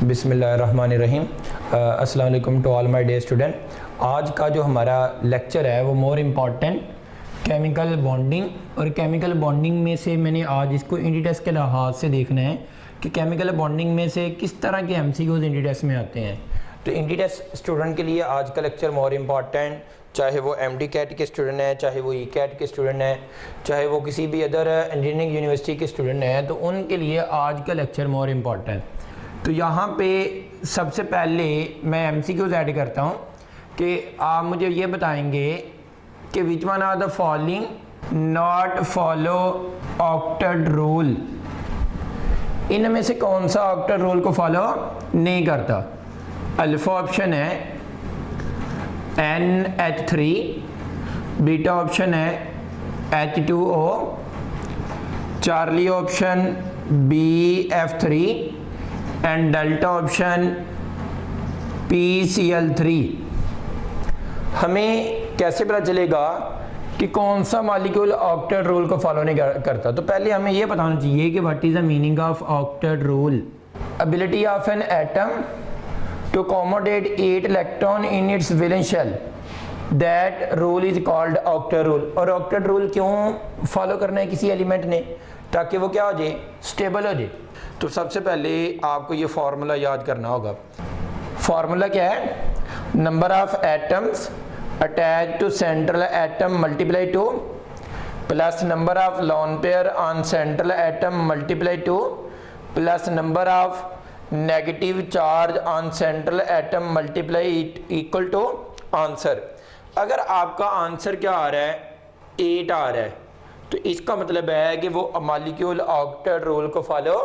बिस्मिल्लाहिर्रहमानिर्रहीम। अस्सलाम वालेकुम to all my dear student. आज का जो हमारा लेक्चर है वो मोर इम्पॉर्टेंट केमिकल बॉन्डिंग, और केमिकल बॉन्डिंग में से मैंने आज इसको इंडी टेस्ट के लिहाज से देखना है कि केमिकल बॉन्डिंग में से किस तरह के एमसीक्यूज इंडी टेस्ट में आते हैं। तो इंडी टेस्ट स्टूडेंट के लिए आज का लेक्चर मोर इम्पॉर्टेंट, चाहे वो एमडी कैट के स्टूडेंट हैं, चाहे वो ई कैट के स्टूडेंट हैं, चाहे वो किसी भी अदर इंजीनियरिंग यूनिवर्सिटी के स्टूडेंट हैं, तो उनके लिए आज का लेक्चर मोर इम्पॉर्टेंट। तो यहाँ पे सबसे पहले मैं एमसीक्यूज ऐड करता हूँ कि आप मुझे ये बताएंगे कि which one are the following not follow octet rule. इनमें से कौन सा ऑक्टेट रूल को फॉलो नहीं करता। अल्फा ऑप्शन है NH3, बीटा ऑप्शन है H2O, Charlie option BF3 and delta option PCl3। हमें कैसे पता चलेगा कि कौन सा मॉलिक्यूल ऑक्टेट रूल को फॉलो नहीं करता। तो पहले हमें यह बताना चाहिए कि what is the meaning of octet rule. Ability of an atom to accommodate 8 electron in its valence shell, that rule is called octet rule। और octet rule क्यों फॉलो करना है किसी एलिमेंट ने, ताकि वो क्या हो जाए, स्टेबल हो जाए। तो सबसे पहले आपको ये फार्मूला याद करना होगा। फार्मूला क्या है, number of atoms attach to central atom multiply 2 plus number of lone pair on central atom multiply 2 plus number of negative charge on central atom multiply equal to answer. अगर आपका answer क्या आ रहा है, 8 आ रहा है, तो इसका मतलब है कि वो मॉलिक्यूल ऑक्टेट रूल को फॉलो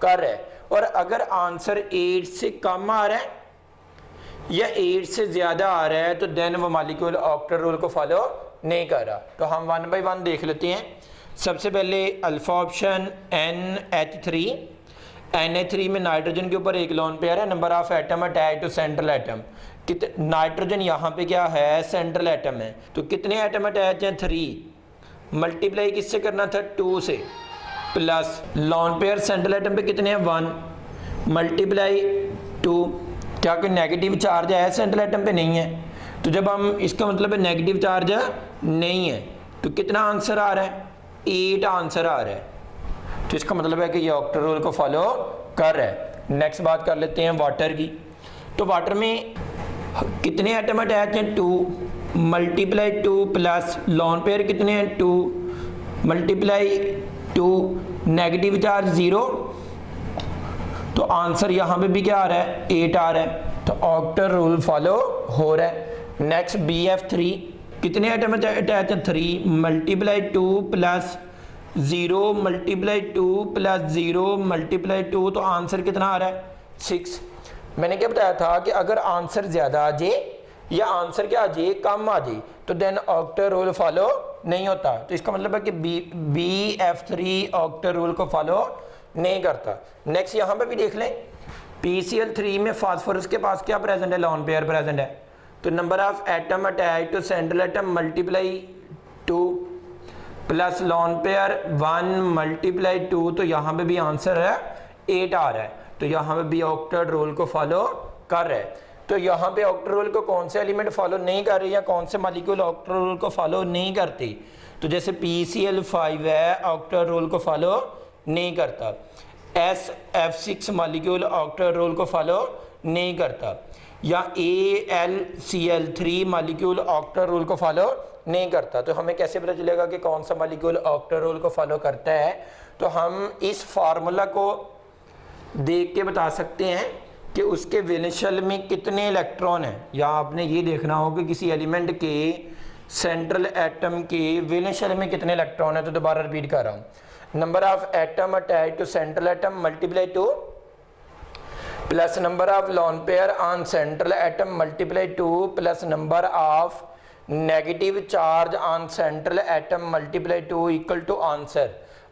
कर रहा है। और अगर आंसर 8 से कम आ रहा है या 8 से ज्यादा आ रहा है तो देन वो मॉलिक्यूल ऑक्टेट रूल को फॉलो नहीं कर रहा। तो हम 1 बाय 1 देख लेते हैं। सबसे पहले अल्फा ऑप्शन NH3। NH3 में नाइट्रोजन के ऊपर एक लोन पेयर है, number of atom attach to central atom. Nitrogen यहाँ पे क्या है, सेंट्रल एटम है, तो कितने एटम अटैच हैं, 3। मल्टीप्लाई किससे करना था, 2 से, plus lone pair central atom पे कितने हैं, 1 मल्टीप्लाई 2। क्या कोई नेगेटिव चार्ज है सेंट्रल एटम पे, नहीं है। तो जब हम इसका मतलब है नेगेटिव चार्ज नहीं है, तो कितना आंसर आ रहा है, 8 आंसर आ रहा है। तो इसका मतलब है कि ये ऑक्टेट रूल को फॉलो कर रहा है। नेक्स्ट बात कर लेते हैं वाटर की। तो वाटर में कितने एटम अटैच हैं, 2 मल्टीप्लाई 2 प्लस लोन पेयर कितने हैं, 2 मल्टीप्लाई 2 नेगेटिव चार्ज 0। तो आंसर यहाँ पे भी क्या आ रहा है, 8 आ रहा है। तो ऑक्टेट रूल फॉलो हो रहा है। नेक्स्ट BF3, कितने एटम अटैच हैं, 3 multiply 2 plus 0 multiply 2 plus 0 multiply 2। तो आंसर कितना आ रहा है, 6। मैंने क्या बताया था कि अगर आंसर ज्यादा आ जाए या आंसर क्या आ जाए, कम आ जाए, तो देन ऑक्टेट रूल फॉलो नहीं होता। तो इसका मतलब है कि BF3 ऑक्टेट रूल को फॉलो नहीं करता। नेक्स्ट यहाँ पे भी देख लें, PCl3 में फास्फोरस के पास क्या प्रेजेंट है, लोन पेयर प्रेजेंट है। तो number of atom attach to central atom multiply 2 plus lone pair 1 multiply 2। तो यहाँ पे भी आंसर है 8 आ रहा है। तो यहाँ पे भी ऑक्टेट रूल को फॉलो कर रहा है। तो यहाँ पे ऑक्टेट रूल को कौन से एलिमेंट फॉलो नहीं कर रहे या कौन से मॉलिक्यूल ऑक्टेट रूल को फॉलो नहीं करते। तो जैसे PCl5 है, ऑक्टेट रूल को फॉलो नहीं करता। SF6 मॉलिक्यूल ऑक्टेट रूल को फॉलो नहीं करता। या AlCl3 मॉलिक्यूल ऑक्टेट रूल को फॉलो नहीं करता। तो हमें कैसे पता चलेगा कि कौन सा मॉलिक्यूल ऑक्टेट रूल को फॉलो करता है। तो हम इस फार्मूला को देख के बता सकते हैं कि उसके वैलेंस शेल में कितने इलेक्ट्रॉन हैं। या आपने ये देखना हो कि किसी एलिमेंट के सेंट्रल एटम के वैलेंस शेल में कितने इलेक्ट्रॉन है। तो दोबारा रिपीट कर रहा हूँ, number of atom attach to central atom multiply 2 plus number of lone pair on central atom multiply 2 plus number of negative charge on central atom multiply 2 equal to answer.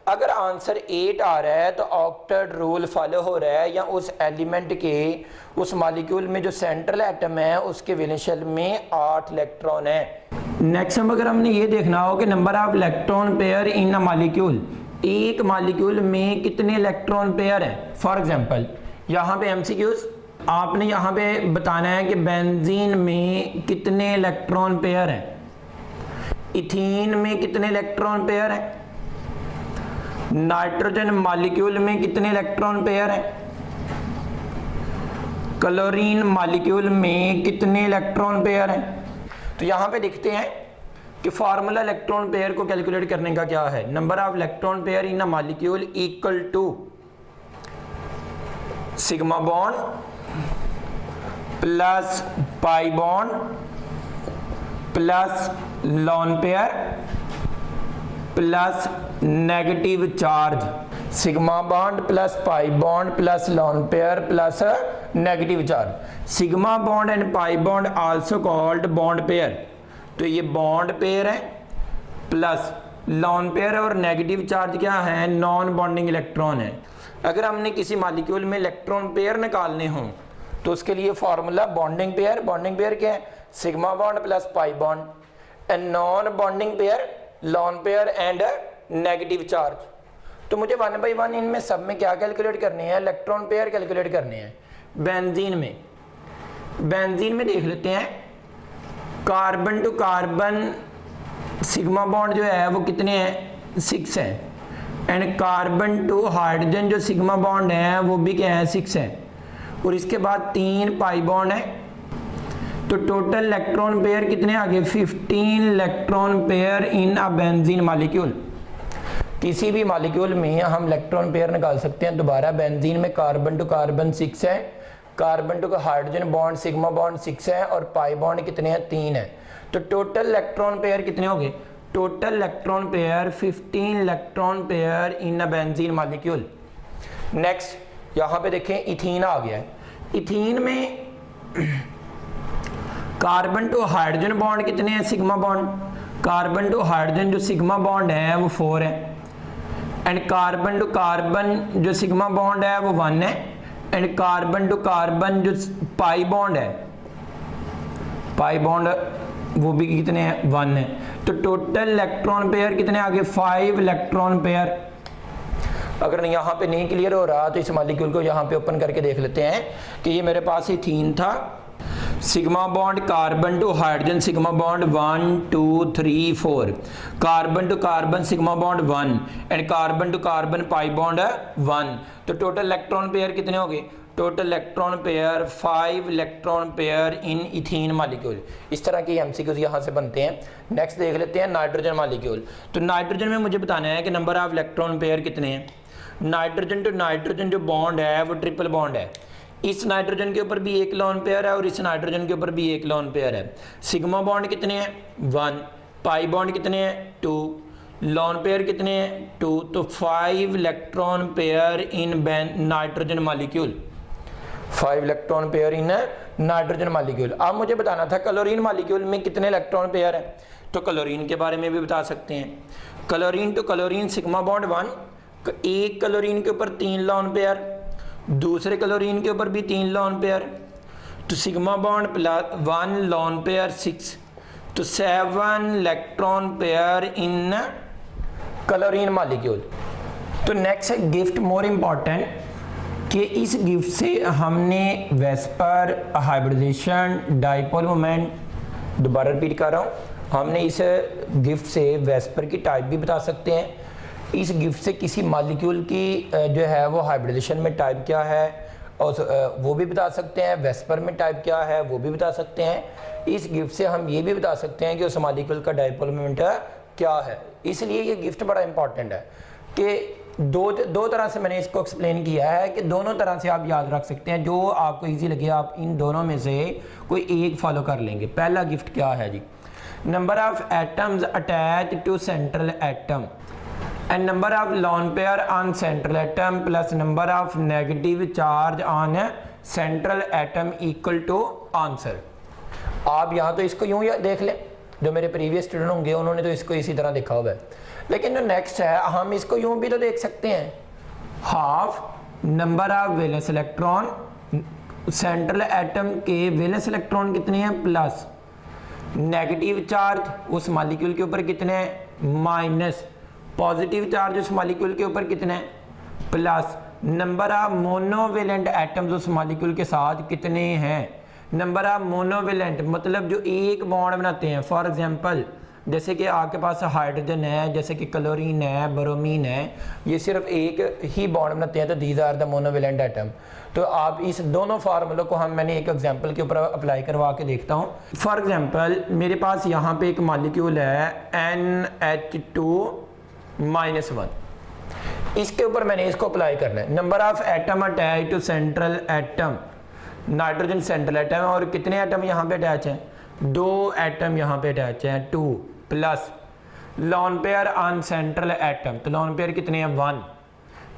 अगर answer 8 आ रहा है तो octet rule follow हो रहा है, या उस एलिमेंट के उस मॉलिक्यूल में जो सेंट्रल एटम है उसके वैलेंस शेल में 8 इलेक्ट्रॉन है। नेक्स्ट अगर हमने ये देखना हो कि number of electron pair in a molecule, एक मॉलिक्यूल में कितने इलेक्ट्रॉन पेयर हैं। फॉर एग्जांपल यहाँ पे एमसीक्यूज आपने यहाँ पे बताना है कि बेंजीन में कितने इलेक्ट्रॉन पेयर हैं, इथीन में कितने इलेक्ट्रॉन पेयर हैं, नाइट्रोजन मॉलिक्यूल में कितने इलेक्ट्रॉन पेयर हैं, क्लोरीन मॉलिक्यूल में कितने इलेक्ट्रॉन पेयर हैं। तो यहाँ पे देखते हैं कि फार्मूला इलेक्ट्रॉन पेयर को कैलकुलेट करने का क्या है। Number of electron pair in a molecule equal to sigma bond plus pi bond plus lone pair plus negative charge. Sigma bond plus pi bond plus lone pair plus negative charge. Sigma bond and pi bond also called bond pair. तो ये bond pair है plus lone pair और negative charge क्या है, non bonding electron है। अगर हमने किसी मॉलिक्यूल में इलेक्ट्रॉन पेयर निकालने हों तो उसके लिए formula bonding pair. Bonding pair क्या है, sigma bond plus pi bond. And non bonding pair lone pair and negative charge. तो मुझे 1 बाई 1 इनमें सब में क्या कैलकुलेट करने हैं, इलेक्ट्रॉन पेयर कैलकुलेट करने हैं। बेंजीन में देख लेते हैं, carbon to carbon sigma bond जो है वो कितने हैं, 6 है। एंड कार्बन टू हाइड्रोजन जो सिग्मा बॉन्ड है वो भी क्या है, 6 है। और इसके बाद 3 पाई बॉन्ड है। तो टोटल इलेक्ट्रॉन पेयर कितने आ गए, 15 electron pair in a benzene molecule. किसी भी मॉलिक्यूल में हम इलेक्ट्रॉन पेयर निकाल सकते हैं। दोबारा बेंजीन में कार्बन टू कार्बन 6 है, carbon to hydrogen bond sigma bond 6 है और पाई बॉन्ड कितने हैं, 3 है। तो टोटल इलेक्ट्रॉन पेयर कितने हो गए, total electron pair 15 electron pair in a benzene molecule. Next यहाँ पे देखें इथीन आ गया है। इथीन में कार्बन टू हाइड्रोजन बॉन्ड कितने हैं, sigma bond. Carbon to hydrogen जो सिग्मा बॉन्ड है वो 4 है। एंड कार्बन टू कार्बन जो सिग्मा बॉन्ड है वो 1 है। एंड कार्बन टू कार्बन जो पाई बॉन्ड है, पाई बॉन्ड वो भी कितने हैं, 1 है। तो टोटल इलेक्ट्रॉन पेयर कितने आ गए, 5 इलेक्ट्रॉन पेयर। अगर यहाँ पे नहीं क्लियर हो रहा तो इस मॉलिक्यूल को यहाँ पे ओपन करके देख लेते हैं कि ये मेरे पास इथीन था, sigma bond carbon to hydrogen sigma bond 1 2 3 4, carbon to carbon sigma bond 1 and carbon to carbon pi bond 1। तो टोटल इलेक्ट्रॉन पेयर कितने हो गए, total electron pair 5 electron pair in ethene molecule. इस तरह की एमसीक्यूज यहाँ से बनते हैं। नेक्स्ट देख लेते हैं नाइट्रोजन मॉलिक्यूल। तो नाइट्रोजन में मुझे बताना है कि नंबर ऑफ इलेक्ट्रॉन पेयर कितने हैं। नाइट्रोजन टू नाइट्रोजन जो बॉन्ड है वो ट्रिपल बॉन्ड है। इस नाइट्रोजन के ऊपर भी एक लोन पेयर है और इस नाइट्रोजन के ऊपर भी एक लोन पेयर है। सिग्मा बॉन्ड कितने हैं, 1, पाई बॉन्ड कितने हैं, 2, लोन पेयर कितने हैं, 2। तो 5 electron pair in nitrogen molecule, 5 electron pair in nitrogen molecule. अब मुझे बताना था क्लोरीन मॉलिक्यूल में कितने इलेक्ट्रॉन पेयर है। तो क्लोरीन के बारे में भी बता सकते हैं। Chlorine to chlorine sigma bond 1, एक क्लोरीन के ऊपर 3 लोन पेयर, दूसरे क्लोरीन के ऊपर भी 3 लोन पेयर। तो sigma bond plus 1 lone pair 6, तो 7 electron pair in chlorine molecule. तो नेक्स्ट है गिफ्ट, मोर इम्पॉर्टेंट, कि इस गिफ्ट से हमने वेस्पर, हाइब्रिडेशन, डाइपोल मोमेंट, दोबारा रिपीट कर रहा हूँ, हमने इस गिफ्ट से वेस्पर की टाइप भी बता सकते हैं। इस गिफ्ट से किसी मॉलिक्यूल की जो है वो हाइब्रिडेशन में टाइप क्या है और वो भी बता सकते हैं, वेस्पर में टाइप क्या है वो भी बता सकते हैं। इस गिफ्ट से हम ये भी बता सकते हैं कि उस मॉलिक्यूल का डाइपोल मोमेंट क्या है। इसलिए ये गिफ्ट बड़ा इंपॉर्टेंट है कि दो तरह से मैंने इसको एक्सप्लेन किया है कि दोनों तरह से आप याद रख सकते हैं। जो आपको ईजी लगे आप इन दोनों में से कोई एक फॉलो कर लेंगे। पहला गिफ्ट क्या है जी, number of atoms attach to central atom and number of lone pair on central atom plus number of negative charge on central atom equal to answer। आप यहाँ तो इसको यूँ देख लें, जो मेरे प्रीवियस स्टूडेंट होंगे उन्होंने तो इसको इसी तरह देखा हुआ है। लेकिन जो नेक्स्ट है हम इसको यूँ भी तो देख सकते हैं, half number of valence electron, central atom के वैलेंस इलेक्ट्रॉन कितने हैं, प्लस नेगेटिव चार्ज उस मॉलिक्यूल के ऊपर कितने हैं, माइनस पॉजिटिव चार्ज उस मॉलिक्यूल के ऊपर कितने हैं, plus number of monovalent atoms उस मॉलिक्यूल के साथ कितने हैं। नंबर ऑफ मोनोवेलेंट मतलब जो एक बॉन्ड बनाते हैं। फॉर एग्जांपल जैसे कि आपके पास हाइड्रोजन है, जैसे कि क्लोरीन है, ब्रोमीन है, ये सिर्फ एक ही बॉन्ड बनाते हैं, तो these are the monovalent atom. तो आप इस दोनों फार्मूलों को मैंने एक एग्जांपल के ऊपर अप्लाई करवा के देखता हूँ। फॉर एग्जांपल मेरे पास यहाँ पे एक मॉलिक्यूल है NH2-1, इसके ऊपर मैंने इसको अप्लाई करना है। Number of atom attach to central atom, nitrogen central atom है, और कितने एटम यहाँ पे अटैच हैं, 2 एटम यहाँ पे अटैच हैं, 2 plus lone pair on central atom, तो लोन पेयर कितने हैं, 1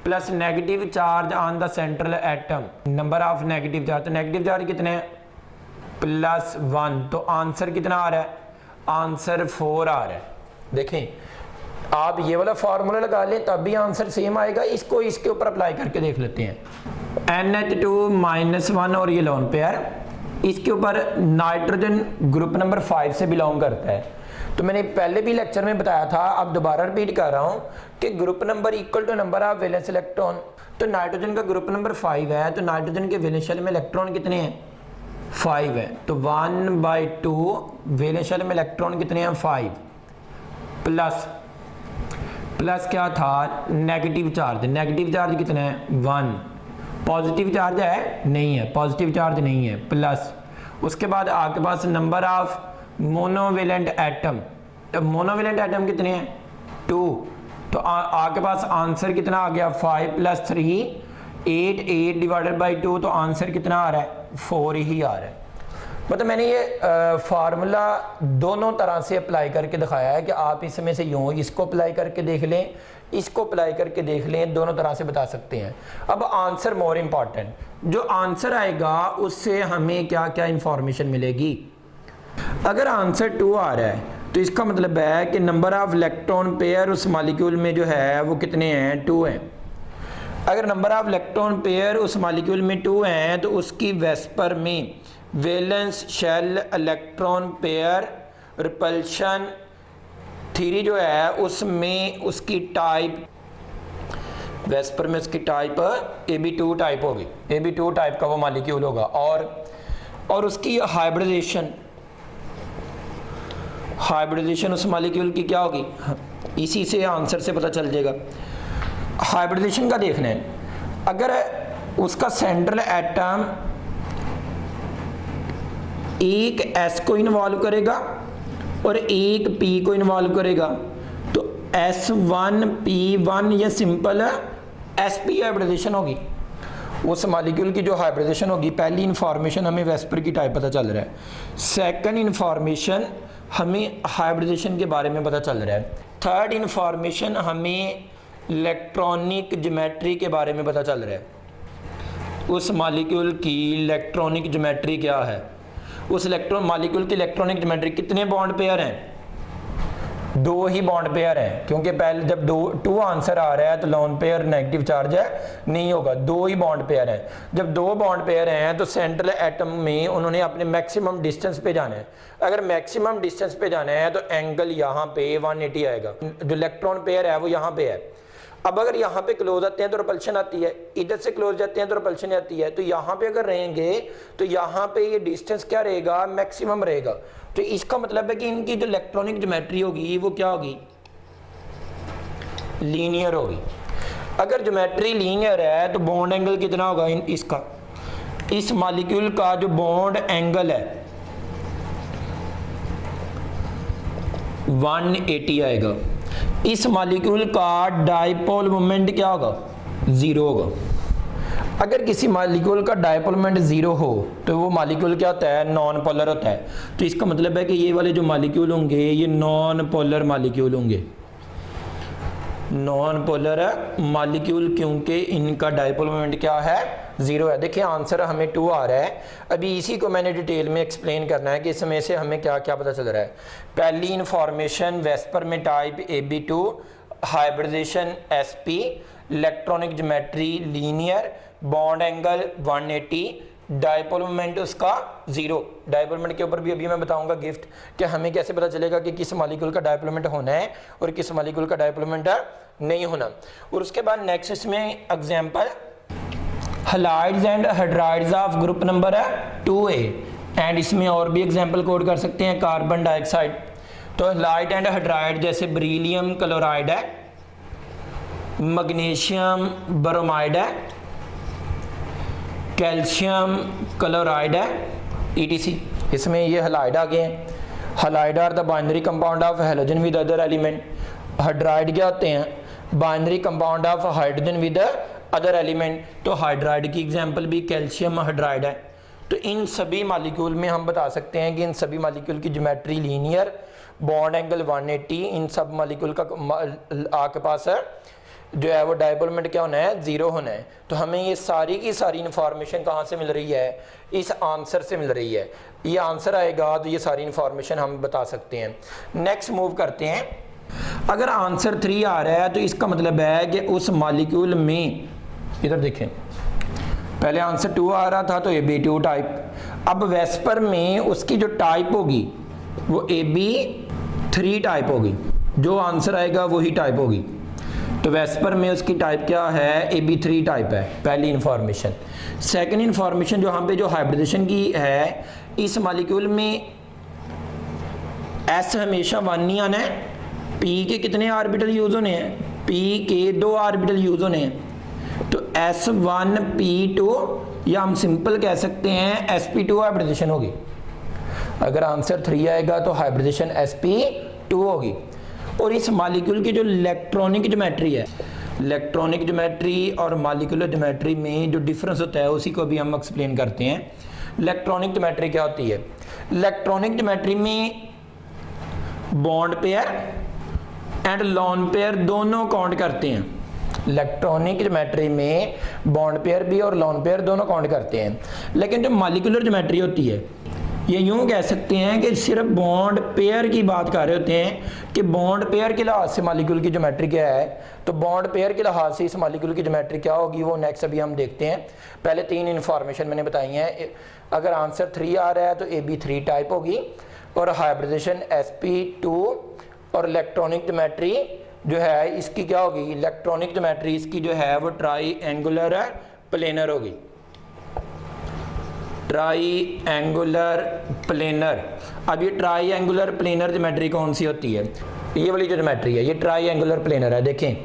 plus negative charge on the central atom, number of negative charge, तो नेगेटिव चार्ज कितने हैं, +1, तो आंसर कितना आ रहा है, आंसर 4 आ रहा है। देखें आप ये वाला फार्मूला लगा लें तब भी आंसर सेम आएगा। इसको इसके ऊपर अप्लाई करके देख लेते हैं। NH2-1 और ये लोन पेयर, इसके ऊपर नाइट्रोजन ग्रुप नंबर 5 से बिलोंग करता है। तो मैंने पहले भी लेक्चर में बताया था, अब दोबारा रिपीट कर रहा हूं कि group number equal to number of valence electron. तो नाइट्रोजन का ग्रुप नंबर 5 है, तो नाइट्रोजन के वैलेंस शेल में इलेक्ट्रॉन कितने हैं, 5 है, तो 1/2 वैलेंस शेल में इलेक्ट्रॉन कितने हैं, 5 प्लस क्या था, नेगेटिव चार्ज, नेगेटिव चार्ज कितना है, 1, पॉजिटिव चार्ज है, नहीं है, पॉजिटिव चार्ज नहीं है, प्लस उसके बाद आपके पास नंबर ऑफ मोनोवेलेंट एटम, तो मोनोवेलेंट एटम कितने हैं, 2, तो आपके पास आंसर कितना आ गया, 5 + 3 8, 8/2, तो आंसर कितना आ रहा है, 4 ही आ रहा है। मतलब मैंने ये फार्मूला दोनों तरह से अप्लाई करके दिखाया है कि आप इसमें से यूँ इसको अप्लाई करके देख लें, इसको अप्लाई करके देख लें, दोनों तरह से बता सकते हैं। अब आंसर मोर इम्पॉर्टेंट, जो आंसर आएगा उससे हमें क्या क्या इंफॉर्मेशन मिलेगी। अगर आंसर 2 आ रहा है तो इसका मतलब है कि नंबर ऑफ इलेक्ट्रॉन पेयर उस मॉलिक्यूल में जो है वो कितने हैं, 2 हैं। अगर नंबर ऑफ इलेक्ट्रॉन पेयर उस मॉलिक्यूल में 2 हैं तो उसकी वेस्पर में valence shell electron pair repulsion theory जो है उसमें उसकी टाइप, वेस्पर में उसकी टाइप AB2 टाइप होगी, AB2 टाइप का वो मॉलिक्यूल होगा। और उसकी हाइब्रिडाइजेशन उस मॉलिक्यूल की क्या होगी, इसी से आंसर से पता चल जाएगा। हाइब्रिडाइजेशन का देखना है, अगर उसका सेंट्रल एटम एक S को इन्वॉल्व करेगा और एक P को इन्वॉल्व करेगा तो S1P1 ये सिंपल sp हाइब्रिडाइजेशन होगी। उस मॉलिक्यूल की जो हाइब्रिडाइजेशन होगी, पहली इंफॉर्मेशन हमें वेस्पर की टाइप पता चल रहा है, सेकंड इंफॉर्मेशन हमें हाइब्रिडाइजेशन के बारे में पता चल रहा है, थर्ड इंफॉर्मेशन हमें इलेक्ट्रॉनिक ज्योमेट्री के बारे में पता चल रहा है। उस मॉलिक्यूल की इलेक्ट्रॉनिक ज्योमेट्री क्या है, उस मॉलिक्यूल की इलेक्ट्रॉनिक ज्योमेट्री, कितने बॉन्ड पेयर हैं, 2 ही बॉन्ड पेयर हैं, क्योंकि पहले जब 2 आंसर आ रहा है तो लोन पेयर नेगेटिव चार्ज है नहीं होगा, 2 ही बॉन्ड पेयर हैं। जब 2 बॉन्ड पेयर हैं तो सेंट्रल एटम में उन्होंने अपने मैक्सिमम डिस्टेंस पे जाना है। अगर मैक्सिमम डिस्टेंस पे जाना है तो एंगल यहाँ पे 180 आएगा, जो इलेक्ट्रॉन पेयर है वो यहाँ पे है। अब अगर यहाँ पे क्लोज आते हैं तो रिपल्शन आती है, इधर से क्लोज जाते हैं तो रिपल्शन आती है, तो यहाँ पे अगर रहेंगे तो यहाँ पे ये डिस्टेंस क्या रहेगा, मैक्सिमम रहेगा। तो इसका मतलब है कि इनकी जो इलेक्ट्रॉनिक ज्योमेट्री होगी वो क्या होगी, लीनियर होगी। अगर ज्योमेट्री लीनियर है तो बॉन्ड एंगल कितना होगा इसका, इस मॉलिक्यूल का जो बॉन्ड एंगल है 180 आएगा। इस मॉलिक्यूल का डाइपोल मोमेंट क्या होगा, 0 होगा। अगर किसी मॉलिक्यूल का डाइपोल मोमेंट 0 हो तो वो मॉलिक्यूल क्या होता है, नॉन पोलर होता है। तो इसका मतलब है कि ये वाले जो मॉलिक्यूल होंगे ये नॉन पोलर मॉलिक्यूल होंगे, नॉन पोलर मॉलिक्यूल, क्योंकि इनका डाइपोल मोमेंट क्या है, 0 है। देखिए आंसर हमें 2 आ रहा है। अभी इसी को मैंने डिटेल में एक्सप्लेन करना है कि इसमें से हमें क्या क्या पता चल रहा है। पहली इंफॉर्मेशन वेस्पर में type AB2, hybridisation sp, electronic geometry linear, bond angle 180, dipole moment उसका 0। डाइपोल मोमेंट के ऊपर भी अभी मैं बताऊंगा गिफ्ट कि हमें कैसे पता चलेगा कि किस मॉलिक्यूल का डाइपोल मोमेंट होना है और किस मॉलिक्यूल का डाइपोल मोमेंट नहीं होना। और उसके बाद नेक्स्ट इसमें example halides and hydrides of group number है 2A। एंड इसमें और भी एग्जांपल कोड कर सकते हैं, कार्बन डाइऑक्साइड। तो हलाइड एंड हाइड्राइड जैसे बेरिलियम क्लोराइड है, मैग्नीशियम ब्रोमाइड है, कैल्शियम क्लोराइड है, ETC। इसमें ये हलाइड आ गए हैं। Halide are the binary compound of halogen with other element. Hydride क्या होते हैं? Binary compound of hydrogen with other element. तो हाइड्राइड की एग्जांपल भी कैल्शियम हाइड्राइड है। तो इन सभी मॉलिक्यूल में हम बता सकते हैं कि इन सभी मॉलिक्यूल की ज्योमेट्री लीनियर, बॉन्ड एंगल 180, इन सब मॉलिक्यूल का आपके पास है जो है वो डायपोल मोमेंट क्या होना है? 0 होना है। तो हमें ये सारी की सारी इंफॉर्मेशन कहाँ से मिल रही है? इस आंसर से मिल रही है। ये आंसर आएगा तो ये सारी इंफॉर्मेशन हम बता सकते हैं। नेक्स्ट मूव करते हैं। अगर आंसर 3 आ रहा है तो इसका मतलब है कि उस मॉलिक्यूल में, इधर देखें, पहले आंसर 2 आ रहा था तो AB2 टाइप। अब वेस्पर में उसकी जो टाइप होगी वो AB3 टाइप होगी। जो आंसर आएगा वही टाइप होगी। तो वेस्पर में उसकी टाइप क्या है? AB3 टाइप है, पहली इंफॉर्मेशन। सेकंड इंफॉर्मेशन जो यहाँ पे जो हाइब्रिडेशन की है, इस मॉलिक्यूल में S हमेशा 1 ही आना है। P के कितने ऑर्बिटल यूज होने हैं? P के 2 ऑर्बिटल यूज होने हैं। तो S1P2 या हम सिंपल कह सकते हैं sp2 हाइब्रिडेशन होगी। अगर आंसर 3 आएगा तो हाइब्रिडेशन sp2 होगी। और इस मॉलिक्यूल की जो इलेक्ट्रॉनिक ज्योमेट्री है, इलेक्ट्रॉनिक ज्योमेट्री और मॉलिक्यूलर ज्योमेट्री में जो डिफरेंस होता है उसी को भी हम एक्सप्लेन करते हैं। इलेक्ट्रॉनिक ज्योमेट्री क्या होती है? इलेक्ट्रॉनिक ज्योमेट्री में bond pair and lone pair दोनों काउंट करते हैं। इलेक्ट्रॉनिक ज्योमेट्री में बॉन्ड पेयर भी और लोन पेयर दोनों काउंट करते हैं। लेकिन जो मॉलिक्यूलर ज्योमेट्री होती है, ये यूं कह सकते हैं कि सिर्फ बॉन्ड पेयर की बात कर रहे होते हैं कि बॉन्ड पेयर के लिहाज से मॉलिक्यूल की ज्योमेट्री क्या है। तो बॉन्ड पेयर के लिहाज से इस मॉलिक्यूल की ज्योमेट्री क्या होगी वो नेक्स्ट अभी हम देखते हैं। पहले 3 इंफॉर्मेशन मैंने बताई हैं। अगर आंसर 3 आ रहा है तो AB3 टाइप होगी और हाइब्रिडेशन sp2 और इलेक्ट्रॉनिक ज्योमेट्री जो है इसकी क्या होगी? इलेक्ट्रॉनिक ज्योमेट्री इसकी जो है वो ट्राई एंगुलर प्लेनर होगी। Try angular planar. अब ये ट्राई एंगुलर प्लेनर ज्योमेट्री कौन सी होती है? ये वाली जो ज्योमेट्री है ये ट्राई एंगुलर प्लेनर है। देखें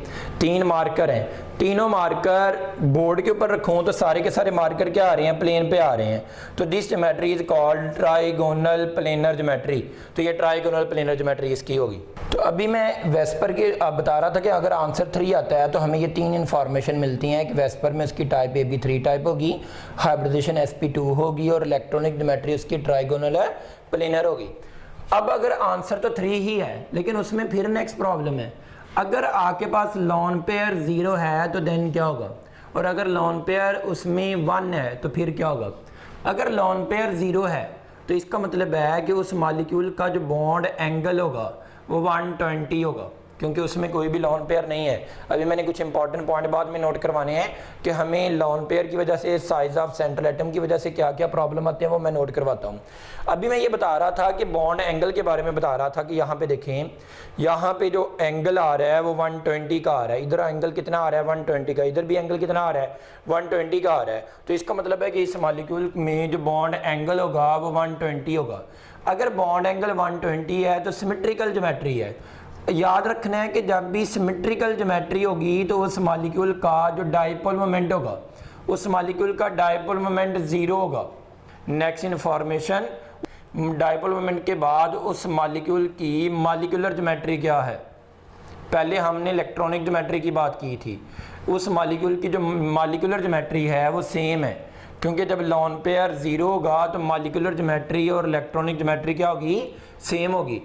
3 मार्कर हैं, तीनों मार्कर बोर्ड के ऊपर रखूं तो सारे के सारे मार्कर क्या आ रहे हैं? प्लेन पे आ रहे हैं। तो this geometry is called trigonal planar geometry. तो ये ट्राइगोनल प्लेनर ज्योमेट्री इसकी होगी। तो अभी मैं वेस्पर के बता रहा था कि अगर आंसर 3 आता है तो हमें ये 3 इंफॉर्मेशन मिलती हैं कि वेस्पर में उसकी टाइप AB3 टाइप होगी, हाइब्रिडेशन sp2 होगी और इलेक्ट्रॉनिक ज्योमेट्री उसकी ट्राइगोनल प्लेनर होगी। अब अगर आंसर तो 3 ही है लेकिन उसमें फिर नेक्स्ट प्रॉब्लम है। अगर आपके पास लोन पेयर 0 है तो देन क्या होगा? और अगर लोन पेयर उसमें 1 है तो फिर क्या होगा? अगर लोन पेयर 0 है तो इसका मतलब है कि उस मॉलिक्यूल का जो बॉन्ड एंगल होगा वो 120 होगा, क्योंकि उसमें कोई भी लोन पेयर नहीं है। अभी मैंने कुछ इंपॉर्टेंट पॉइंट बाद में नोट करवाने हैं कि हमें लोन पेयर की वजह से, साइज ऑफ सेंट्रल एटम की वजह से क्या क्या प्रॉब्लम आते हैं वो मैं नोट करवाता हूँ। अभी मैं ये बता रहा था कि बॉन्ड एंगल के बारे में बता रहा था कि यहाँ पे देखें, यहाँ पे जो एंगल आ रहा है वो 120 का आ रहा है। इधर एंगल कितना आ रहा है? 120 का। इधर भी एंगल कितना आ रहा है? 120 का आ रहा है। तो इसका मतलब है कि इस मॉलिक्यूल में जो बॉन्ड एंगल होगा वो 120 होगा। अगर बॉन्ड एंगल 120 है तो सिमेट्रिकल ज्योमेट्री है। याद रखना है कि जब भी सिमेट्रिकल ज्योमेट्री होगी तो उस मॉलिक्यूल का जो डाइपोल मोमेंट होगा, उस मॉलिक्यूल का डाइपोल मोमेंट 0 होगा। नेक्स्ट इंफॉर्मेशन, डाइपोल मोमेंट के बाद उस मॉलिक्यूल की मॉलिक्यूलर ज्योमेट्री क्या है? पहले हमने इलेक्ट्रॉनिक ज्योमेट्री की बात की थी। उस मॉलिक्यूल की जो मॉलिक्यूलर ज्योमेट्री है वो सेम है, क्योंकि जब लोन पेयर 0 होगा तो मॉलिक्यूलर ज्योमेट्री और इलेक्ट्रॉनिक ज्योमेट्री क्या होगी? सेम होगी।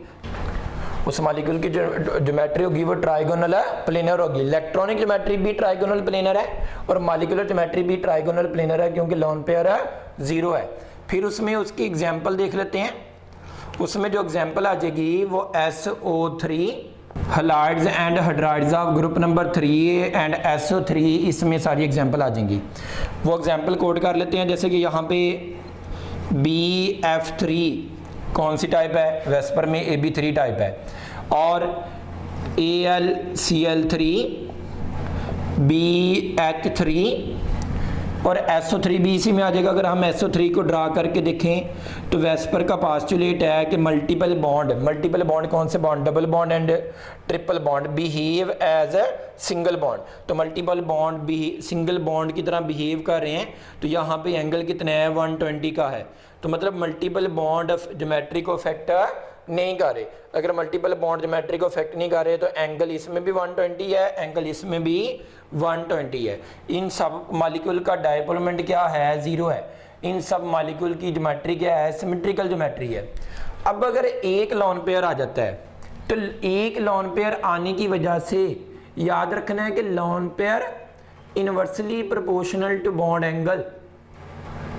उस मॉलिक्यूल की जो ज्योमेट्री होगी वो ट्राइगोनल प्लेनर होगी। इलेक्ट्रॉनिक ज्योमेट्री भी ट्राइगोनल प्लेनर है और मॉलिक्यूलर ज्योमेट्री भी ट्राइगोनल प्लेनर है, क्योंकि लोन पेयर 0 है। फिर उसमें उसकी एग्जांपल देख लेते हैं। उसमें जो एग्जांपल आ जाएगी वो SO3 halides and hydrides of group number 3 and SO3, इसमें सारी एग्जांपल आ जाएंगी। वो एग्जांपल कोड कर लेते हैं। जैसे कि यहाँ पे BF3 कौन सी टाइप है? वेस्पर में AB3 टाइप है। और AlCl3 BH3 और SO3 भी इसी में आ जाएगा। अगर हम SO3 को ड्रा करके देखें तो वेस्पर का पास्टुलेट है कि मल्टीपल बॉन्ड कौन से bond, double bond and triple bond behave as a single bond. तो मल्टीपल बॉन्ड भी सिंगल बॉन्ड की तरह बिहेव कर रहे हैं। तो यहाँ पे एंगल कितना है, 120 का है। तो मतलब मल्टीपल बॉन्ड ज्योमेट्री को अफेक्ट नहीं कर रहे। अगर मल्टीपल बॉन्ड ज्योमेट्री को अफेक्ट नहीं कर रहे तो एंगल इसमें भी 120 है, एंगल इसमें भी 120 है। इन सब मॉलिक्यूल का डायपोल मोमेंट क्या है, 0 है। इन सब मॉलिक्यूल की ज्योमेट्री क्या है, सिमेट्रिकल ज्योमेट्री है। अब अगर एक लोन पेयर आ जाता है तो एक लोन पेयर आने की वजह से याद रखना है कि lone pair inversely proportional to bond angle.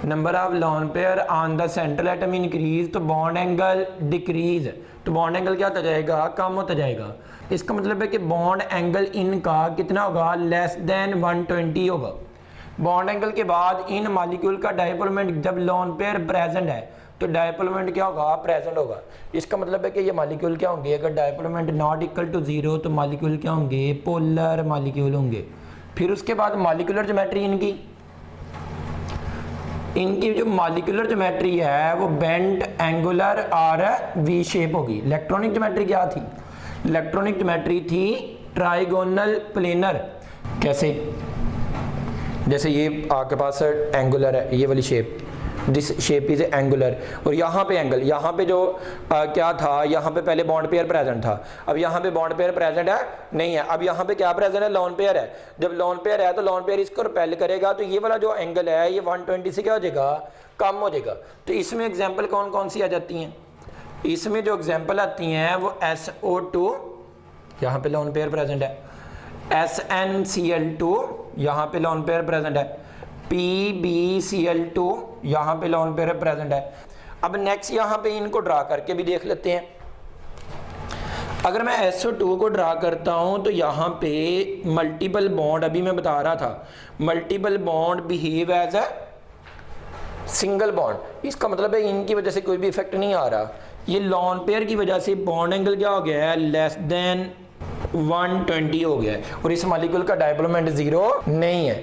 Number of lone pair on the central atom increase तो बॉन्ड एंगल डिक्रीज। तो बॉन्ड एंगल क्या होता जाएगा, कम होता जाएगा। इसका मतलब है कि बॉन्ड एंगल इनका कितना होगा, लेस देन 120 होगा। बॉन्ड एंगल के बाद इन मॉलिक्यूल का डायपोल मोमेंट जब लोन पेयर प्रेजेंट है तो डायपोल मोमेंट क्या होगा, प्रेजेंट होगा। इसका मतलब है कि ये मॉलिक्यूल क्या होंगे, अगर dipole moment not equal to 0 तो मॉलिक्यूल क्या होंगे, पोलर मॉलिक्यूल होंगे। फिर उसके बाद मॉलिक्यूलर ज्योमेट्री इनकी जो मॉलिक्यूलर ज्योमेट्री है वो बेंट, एंगुलर और वी शेप होगी। इलेक्ट्रॉनिक ज्योमेट्री क्या थी, इलेक्ट्रॉनिक ज्योमेट्री थी ट्राइगोनल प्लेनर। कैसे, जैसे ये आपके पास एंगुलर है, ये वाली shape, this shape is angular. और यहाँ पे एंगल, यहाँ पे जो क्या था, यहाँ पे पहले बॉन्ड पेयर प्रेजेंट था, अब यहाँ पे बॉन्ड पेयर प्रेजेंट है नहीं है। अब यहाँ पे क्या प्रेजेंट है, लोन पेयर है। जब लोन पेयर है तो लोन पेयर इसको रिपेल करेगा, तो ये वाला जो एंगल है ये 120 से क्या हो जाएगा, कम हो जाएगा। तो इसमें एग्जाम्पल कौन कौन सी आ जाती हैं, इसमें जो एग्जाम्पल आती हैं वो SO2, यहाँ पे लोन पेयर प्रेजेंट है, SnCl2, यहाँ पे लोन पेयर प्रेजेंट है, PbCl2, यहाँ पे लोन पेयर प्रेजेंट है। अब नेक्स्ट यहाँ पे इनको ड्रा करके भी देख लेते हैं। अगर मैं SO2 को ड्रा करता हूँ तो यहाँ पे मल्टीपल बॉन्ड, अभी मैं बता रहा था, multiple bond behave as a single bond. इसका मतलब है इनकी वजह से कोई भी इफेक्ट नहीं आ रहा। ये लोन पेयर की वजह से बॉन्ड एंगल क्या हो गया है, लेस देन 120 हो गया है। और इस मॉलिक्यूल का डायपोल मोमेंट 0 नहीं है।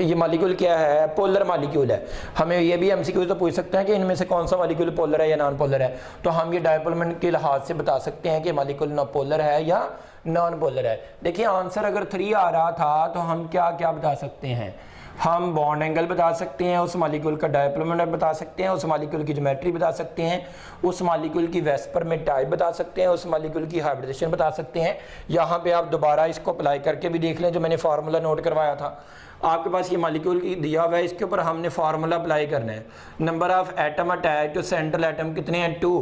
ये मॉलिक्यूल क्या है, पोलर मॉलिक्यूल है। हमें ये भी MCQ तो पूछ सकते हैं कि इनमें से कौन सा मॉलिक्यूल पोलर है या नॉन पोलर है। तो हम ये डायपोल मोमेंट के लिहाज से बता सकते हैं कि मॉलिक्यूल ना पोलर है या नॉन पोलर है। देखिए आंसर अगर 3 आ रहा था तो हम क्या क्या बता सकते हैं, हम बॉन्ड एंगल बता सकते हैं, उस मॉलिक्यूल का डायपोल मोमेंट बता सकते हैं, उस मॉलिक्यूल की ज्योमेट्री बता सकते हैं, उस मॉलिक्यूल की वेस्पर में टाइप बता सकते हैं, उस मॉलिक्यूल की हाइब्रिडेशन बता सकते हैं। यहाँ पे आप दोबारा इसको अप्लाई करके भी देख लें, जो मैंने फार्मूला नोट करवाया था। आपके पास ये मॉलिक्यूल की दिया हुआ है, इसके ऊपर हमने फार्मूला अप्लाई करना है। Number of atom attach to central atom कितने हैं, 2,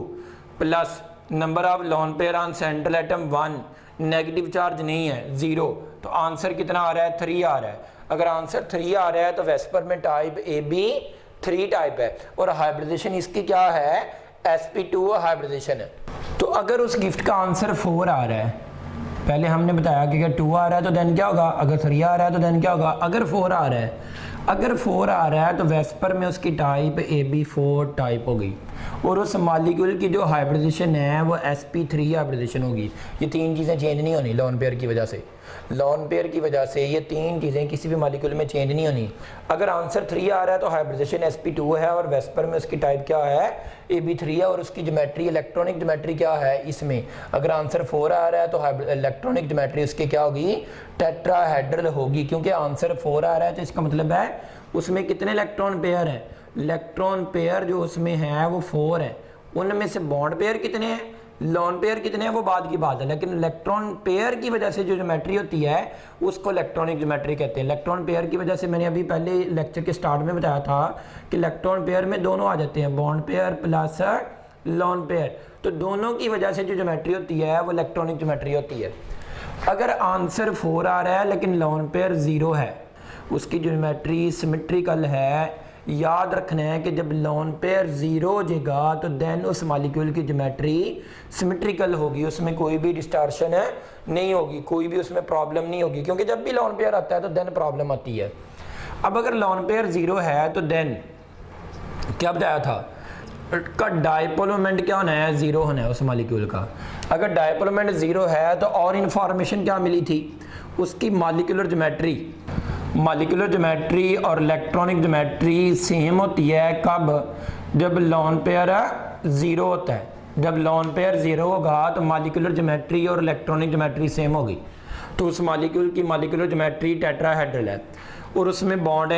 plus number of lone pair on central atom 1, negative charge नहीं है 0। तो आंसर कितना आ रहा है, 3 आ रहा है। अगर आंसर 3 आ रहा है तो वेस्पर में टाइप AB3 टाइप है और हाइब्रिडेशन इसकी क्या है, sp2 हाइब्रिडेशन है। तो अगर उस गिफ्ट का आंसर 4 आ रहा है, पहले हमने बताया कि अगर 2 आ रहा है तो देन क्या होगा, अगर 3 आ रहा है तो देन क्या होगा, अगर 4 आ रहा है, अगर 4 आ रहा है तो वेस्पर में उसकी टाइप AB4 टाइप होगी और उस मॉलिक्यूल की जो हाइब्रिडेशन है वो sp3 हाइब्रिडेशन होगी। ये 3 चीज़ें चेंज नहीं होनी लोन पेयर की वजह से। लोन पेयर की वजह से ये 3 चीज़ें किसी भी मॉलिक्यूल में चेंज नहीं होनी। अगर आंसर 3 आ रहा है तो हाइब्रिडेशन sp2 है और वेस्पर में उसकी टाइप क्या है, AB3 है और उसकी ज्योमेट्री, इलेक्ट्रॉनिक ज्योमेट्री क्या है इसमें। अगर आंसर 4 आ रहा है तो इलेक्ट्रॉनिक ज्योमेट्री उसकी क्या होगी, टेट्राहेड्रल होगी। क्योंकि आंसर 4 आ रहा है तो इसका मतलब है उसमें कितने इलेक्ट्रॉन पेयर हैं, इलेक्ट्रॉन पेयर जो उसमें है वो 4 है। उनमें से बॉन्ड पेयर कितने हैं, लोन पेयर कितने हैं, वो बाद की बात है। लेकिन इलेक्ट्रॉन पेयर की वजह से जो ज्योमेट्री होती है उसको इलेक्ट्रॉनिक ज्योमेट्री कहते हैं। इलेक्ट्रॉन पेयर की वजह से मैंने अभी पहले लेक्चर के स्टार्ट में बताया था कि इलेक्ट्रॉन पेयर में दोनों आ जाते हैं, bond pair plus lone pair. तो दोनों की वजह से जो ज्योमेट्री होती है वो इलेक्ट्रॉनिक ज्योमेट्री होती है। अगर आंसर 4 आ रहा है लेकिन लोन पेयर 0 है, उसकी ज्योमेट्री सिमेट्रिकल है। याद रखना है कि जब लोन पेयर 0 हो जाएगा तो देन उस मॉलिक्यूल की ज्योमेट्री सिमेट्रिकल होगी, उसमें कोई भी डिस्टॉर्शन नहीं होगी, कोई भी उसमें प्रॉब्लम नहीं होगी। क्योंकि जब भी लोन पेयर आता है तो देन प्रॉब्लम आती है। अब अगर लोन पेयर 0 है तो देन क्या बताया था का डायपोल मोमेंट क्या होना है, 0 होना है उस मॉलिक्यूल का। अगर डायपोल मोमेंट 0 है तो और इन्फॉर्मेशन क्या मिली थी, उसकी मॉलिक्यूलर ज्योमेट्री, मॉलिक्यूलर ज्योमेट्री और इलेक्ट्रॉनिक ज्योमेट्री सेम होती है कब? जब लोन पेयर ज़ीरो होता है। जब लोन पेयर ज़ीरो होगा तो मॉलिक्यूलर ज्योमेट्री और इलेक्ट्रॉनिक ज्योमेट्री सेम होगी, तो उस मॉलिक्यूल की मॉलिक्यूलर ज्योमेट्री टेट्राहेड्रल है और उसमें बॉन्ड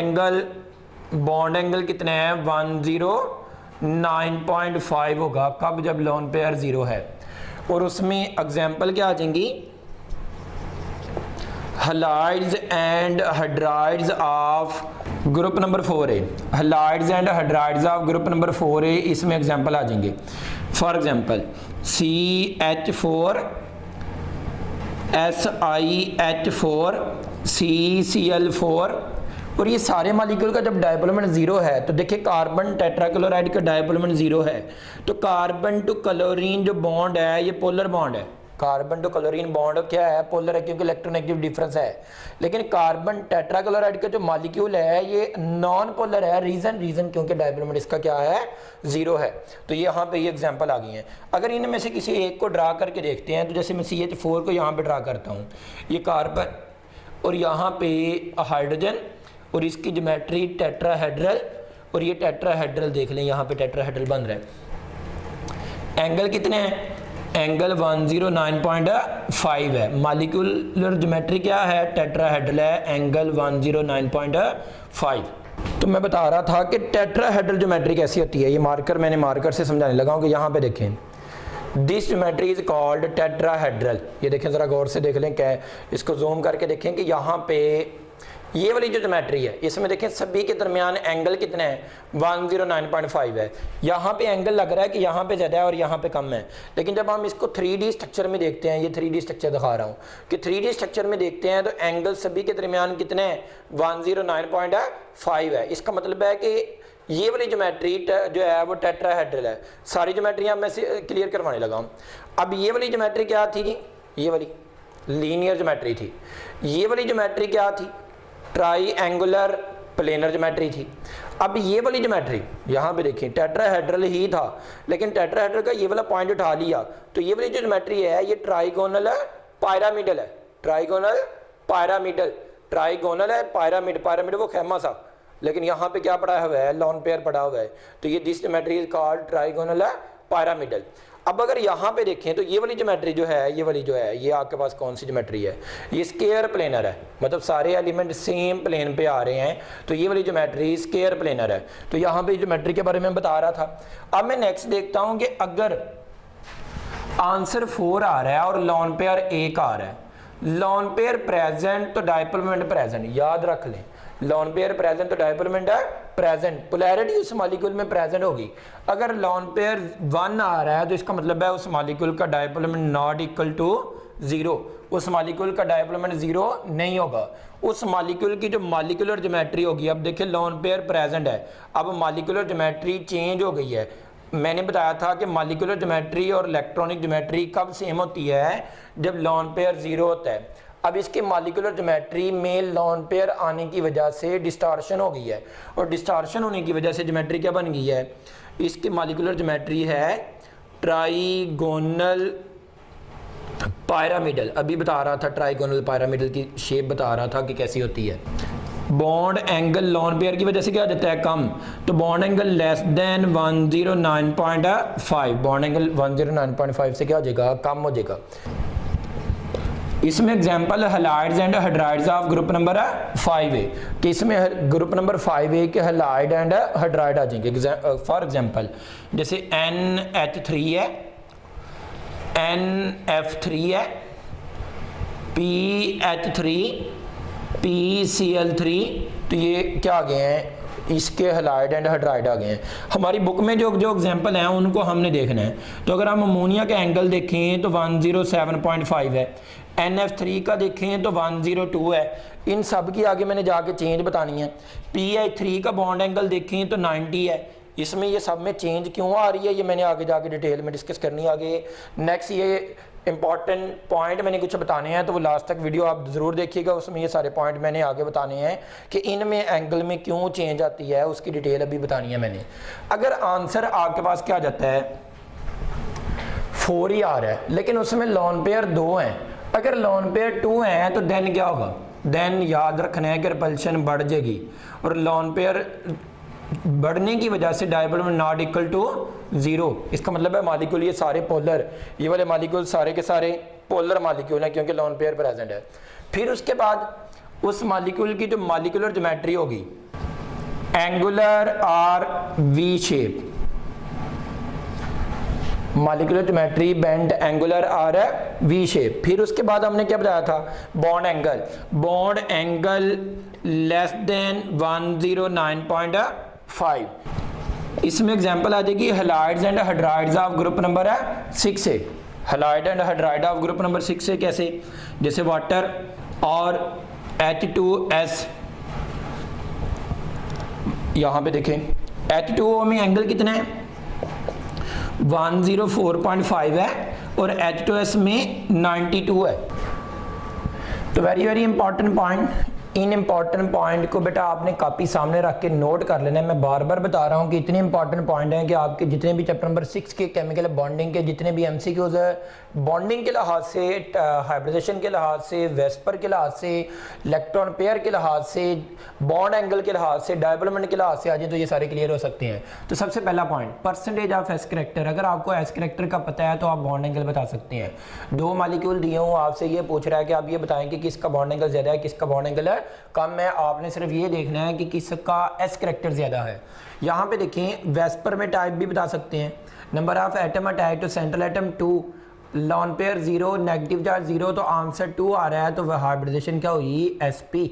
एंगल कितने हैं? 109.5 होगा। कब? जब लोन पेयर ज़ीरो है। और उसमें एग्जाम्पल क्या आ जाएंगी? Halides and hydrides of group number 4A, halides and hydrides of group number 4A, इसमें एग्जाम्पल आ जाएंगे। For example CH4 SiH4 CCl4, और ये सारे मॉलिक्यूल का जब डायपोलमेंट जीरो है तो देखिए कार्बन टेट्राक्लोराइड का डायपोलमेंट जीरो है, तो कार्बन टू क्लोरीन जो बॉन्ड है ये पोलर बॉन्ड है। कार्बन टू क्लोरीन बॉन्ड क्या है? पोलर है, क्योंकि इलेक्ट्रोनेगेटिव डिफरेंस है। लेकिन कार्बन टेट्राक्लोराइड का जो मॉलिक्यूल है ये नॉन पोलर है। रीजन क्योंकि डायपोलमेंट इसका क्या है? जीरो है। तो ये यहाँ पे ये एग्जांपल आ गई हैं। अगर इनमें से किसी एक को ड्रा करके देखते हैं, तो जैसे मैं CH4 को यहाँ पे ड्रा करता हूँ, ये कार्बन और यहाँ पे हाइड्रोजन और इसकी ज्योमेट्री टेट्राहेड्रल, और ये टेट्राहेड्रल देख लें, यहाँ पे टेट्राहेड्रल बन रहा है। एंगल कितने हैं? एंगल 109.5 है। मॉलिक्यूलर ज्योमेट्री क्या है? टेट्राहेड्रल है, एंगल 109.5। तो मैं बता रहा था कि टेट्राहेड्रल ज्योमेट्री कैसी होती है। ये मैंने मार्कर से समझाने लगा हूँ कि यहाँ पे देखें, this geometry is called tetrahedral. ये देखें, ज़रा गौर से देख लें, क्या है, इसको जूम करके देखें कि यहाँ पे ये वाली जो ज्योमेट्री है इसमें देखें सभी के दरमियान एंगल कितने हैं? 109.5 है। यहाँ पे एंगल लग रहा है कि यहाँ पे ज़्यादा है और यहाँ पे कम है, लेकिन जब हम इसको 3D स्ट्रक्चर में देखते हैं, ये 3D स्ट्रक्चर दिखा रहा हूँ कि 3D स्ट्रक्चर में देखते हैं तो एंगल सभी के दरमियान कितने हैं? 109.5 है। इसका मतलब है कि ये वाली ज्योमेट्री जो है वो टेट्राहेड्रल है। सारी ज्योमेट्रियाँ मैं क्लियर करवाने लगा हूँ। अब ये वाली ज्योमेट्री क्या थी? ये वाली लीनियर ज्योमेट्री थी। ये वाली ज्योमेट्री क्या थी? ट्राईएंगुलर प्लेनर ज्योमेट्री थी। अब ये वाली ज्योमेट्री यहाँ पे देखिए टेट्राहेड्रल ही था, लेकिन टेट्राहेड्रल का ये वाला पॉइंट उठा लिया, तो ये वाली जो ज्योमेट्री है ये ट्राइगोनल पायरामिडल है। ट्राइगोनल है, पायरामिड वो खेमा सा, लेकिन यहाँ पे क्या पड़ा हुआ है? लॉन पेयर पड़ा हुआ है। तो ये this geometry is called trigonal pyramidal. अब अगर यहाँ पे देखें तो ये वाली ज्योमेट्री जो है, ये आपके पास कौन सी ज्योमेट्री है? ये स्केयर प्लेनर है, मतलब सारे एलिमेंट सेम प्लेन पे आ रहे हैं, तो ये वाली ज्योमेट्री स्केयर प्लेनर है। तो यहाँ पे ज्योमेट्री के बारे में बता रहा था। अब मैं नेक्स्ट देखता हूँ कि अगर आंसर 4 आ रहा है और लॉन पेयर 1 आ रहा है, लॉन पेयर प्रेजेंट तो डायपोलमेंट प्रेजेंट, याद रख लें, लॉन पेयर प्रेजेंट तो डायपोलमेंट है प्रेजेंट, पोलैरिटी उस मॉलिक्यूल में प्रेजेंट होगी। अगर लॉन पेयर 1 आ रहा है तो इसका मतलब है उस मॉलिक्यूल का डायपोलमेंट नॉट इक्वल टू 0, उस मॉलिक्यूल का डायपोलमेंट 0 नहीं होगा। उस मॉलिक्यूल की जो मॉलिक्यूलर ज्योमेट्री होगी, अब देखिए लॉन पेयर प्रेजेंट है, अब मॉलिक्यूलर ज्योमेट्री चेंज हो गई है। मैंने बताया था कि मॉलिक्यूलर ज्योमेट्री और इलेक्ट्रॉनिक ज्योमेट्री कब सेम होती है? जब लॉन पेयर 0 होता है। अब इसके मॉलिक्यूलर ज्योमेट्री में लॉन पेयर आने की वजह से डिस्टॉर्शन हो गई है, और डिस्टॉर्शन होने की वजह से ज्योमेट्री क्या बन गई है? इसकी मॉलिक्यूलर ज्योमेट्री है ट्राइगोनल पायरामिडल। अभी बता रहा था ट्राइगोनल पायरामिडल की शेप बता रहा था कि कैसी होती है। बॉन्ड एंगल लॉन पेयर की वजह से क्या हो जाता है? कम, तो bond angle less than 109.5, bond angle 109.5 से क्या हो जाएगा? कम हो जाएगा। इसमें example halides and hydrides of group number 5A, कि इसमें ग्रुप नंबर 5A के हलाइड एंड हाइड्राइड आ जाएंगे। फॉर एग्जाम्पल जैसे NH3 है, NF3 है, PH3, PCl3, तो ये क्या आ गए हैं? इसके हलाइड एंड हाइड्राइड आ गए हैं। हमारी बुक में जो एग्जाम्पल हैं उनको हमने देखना है। तो अगर हम अमोनिया का एंगल देखें तो 107.5 है, NF3 का देखें तो 102 है। इन सब की आगे मैंने जाके चेंज बतानी है। PH3 का बॉन्ड एंगल देखें तो 90 है। इसमें ये सब में चेंज क्यों आ रही है ये मैंने आगे जाके डिटेल में डिस्कस करनी है आगे। नेक्स्ट ये इंपॉर्टेंट पॉइंट मैंने कुछ बताने हैं, तो वो लास्ट तक वीडियो आप ज़रूर देखिएगा, उसमें ये सारे पॉइंट मैंने आगे बताने हैं कि इनमें एंगल में क्यों चेंज आती है, उसकी डिटेल अभी बतानी है मैंने। अगर आंसर आपके पास क्या आ जाता है? 4 ही आ रहा है, लेकिन उसमें लॉन पेयर 2 हैं। अगर लॉन पेयर 2 हैं तो देन क्या होगा? देन याद रखना है कि रिपल्शन बढ़ जाएगी, और लॉन पेयर बढ़ने की वजह से डायपोल में नॉट इक्वल टू 0। इसका मतलब है मॉलिक्यूल ये सारे पोलर, ये वाले मॉलिक्यूल सारे के सारे पोलर मॉलिक्यूल हैं क्योंकि लॉन पेयर प्रेजेंट है। फिर उसके बाद उस मॉलिक्यूल की जो मॉलिक्यूलर ज्योमेट्री होगी एंगुलर और V shape, molecular geometry bend angular और वी शेप। फिर उसके बाद हमने क्या बताया था, बॉन्ड एंगल लेस देन 109.5। इसमें एग्जांपल आ जाएगी halides and hydrides of group number 6 से। Halide and hydride of group number 6 से कैसे, जैसे वाटर और H2S। यहां पे देखें H2O में एंगल कितना है 104.5 है और H2S में 92 है। तो वेरी इंपॉर्टेंट पॉइंट, इन इंपॉर्टेंट पॉइंट को बेटा आपने कॉपी सामने रख के नोट कर लेना है। मैं बार बार बता रहा हूँ कि इतने इंपॉर्टेंट पॉइंट हैं कि आपके जितने भी चैप्टर नंबर 6 के केमिकल बॉन्डिंग के जितने भी MCQs है, बॉन्डिंग के लिहाज से, हाइब्रिडेशन के लिहाज से, वेस्पर के लिहाज से, इलेक्ट्रॉन पेयर के लिहाज से, बॉन्ड एंगल के लिहाज से, डायपोलमेंट के लिहाज से आ जाए तो ये सारे क्लियर हो सकते हैं। तो सबसे पहला point, percentage of S character. अगर आपको एस कैरेक्टर का पता है तो आप बॉन्ड एंगल बता सकते हैं। दो मॉलिक्यूल दिए हूँ, आपसे ये पूछ रहा है कि आप ये बताएं कि किसका बॉन्ड एंगल ज्यादा है, किसका बॉन्ड एंगल है कम है। आपने सिर्फ ये देखना है कि किसका एस कैरेक्टर ज्यादा है। यहाँ पे देखें वेस्पर में टाइप भी बता सकते हैं। Number of atom attach to central atom 2, lone pair 0, negative charge 0, तो आंसर 2 आ रहा है। तो वह हाइब्रिडेशन क्या हुई, sp।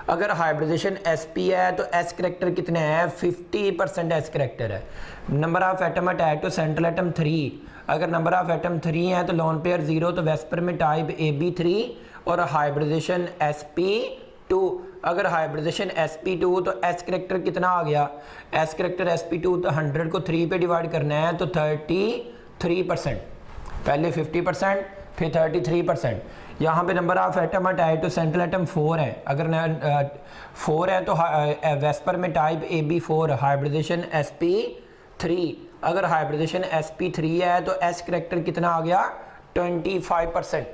अगर हाइब्रिडेशन sp है तो s कैरेक्टर कितने हैं, 50% s कैरेक्टर है। Number of atom attach to central atom 3, अगर नंबर ऑफ एटम 3 है तो लॉन पेयर 0, तो वेस्पर में टाइप ab3 और हाइब्रिडेशन sp2। अगर हाइब्रिडेशन sp2 तो s कैरेक्टर कितना आ गया, s कैरेक्टर sp2 तो 100 को 3 पे डिवाइड करना है तो 33%। पहले 50% फिर 33%। यहाँ पे number of atom attach to central atom 4 है। अगर 4 है तो वेस्पर में टाइप ab4, हाइब्रिडेशन sp3। अगर हाइब्रिडेशन sp3 है तो s कैरेक्टर कितना आ गया, 25%।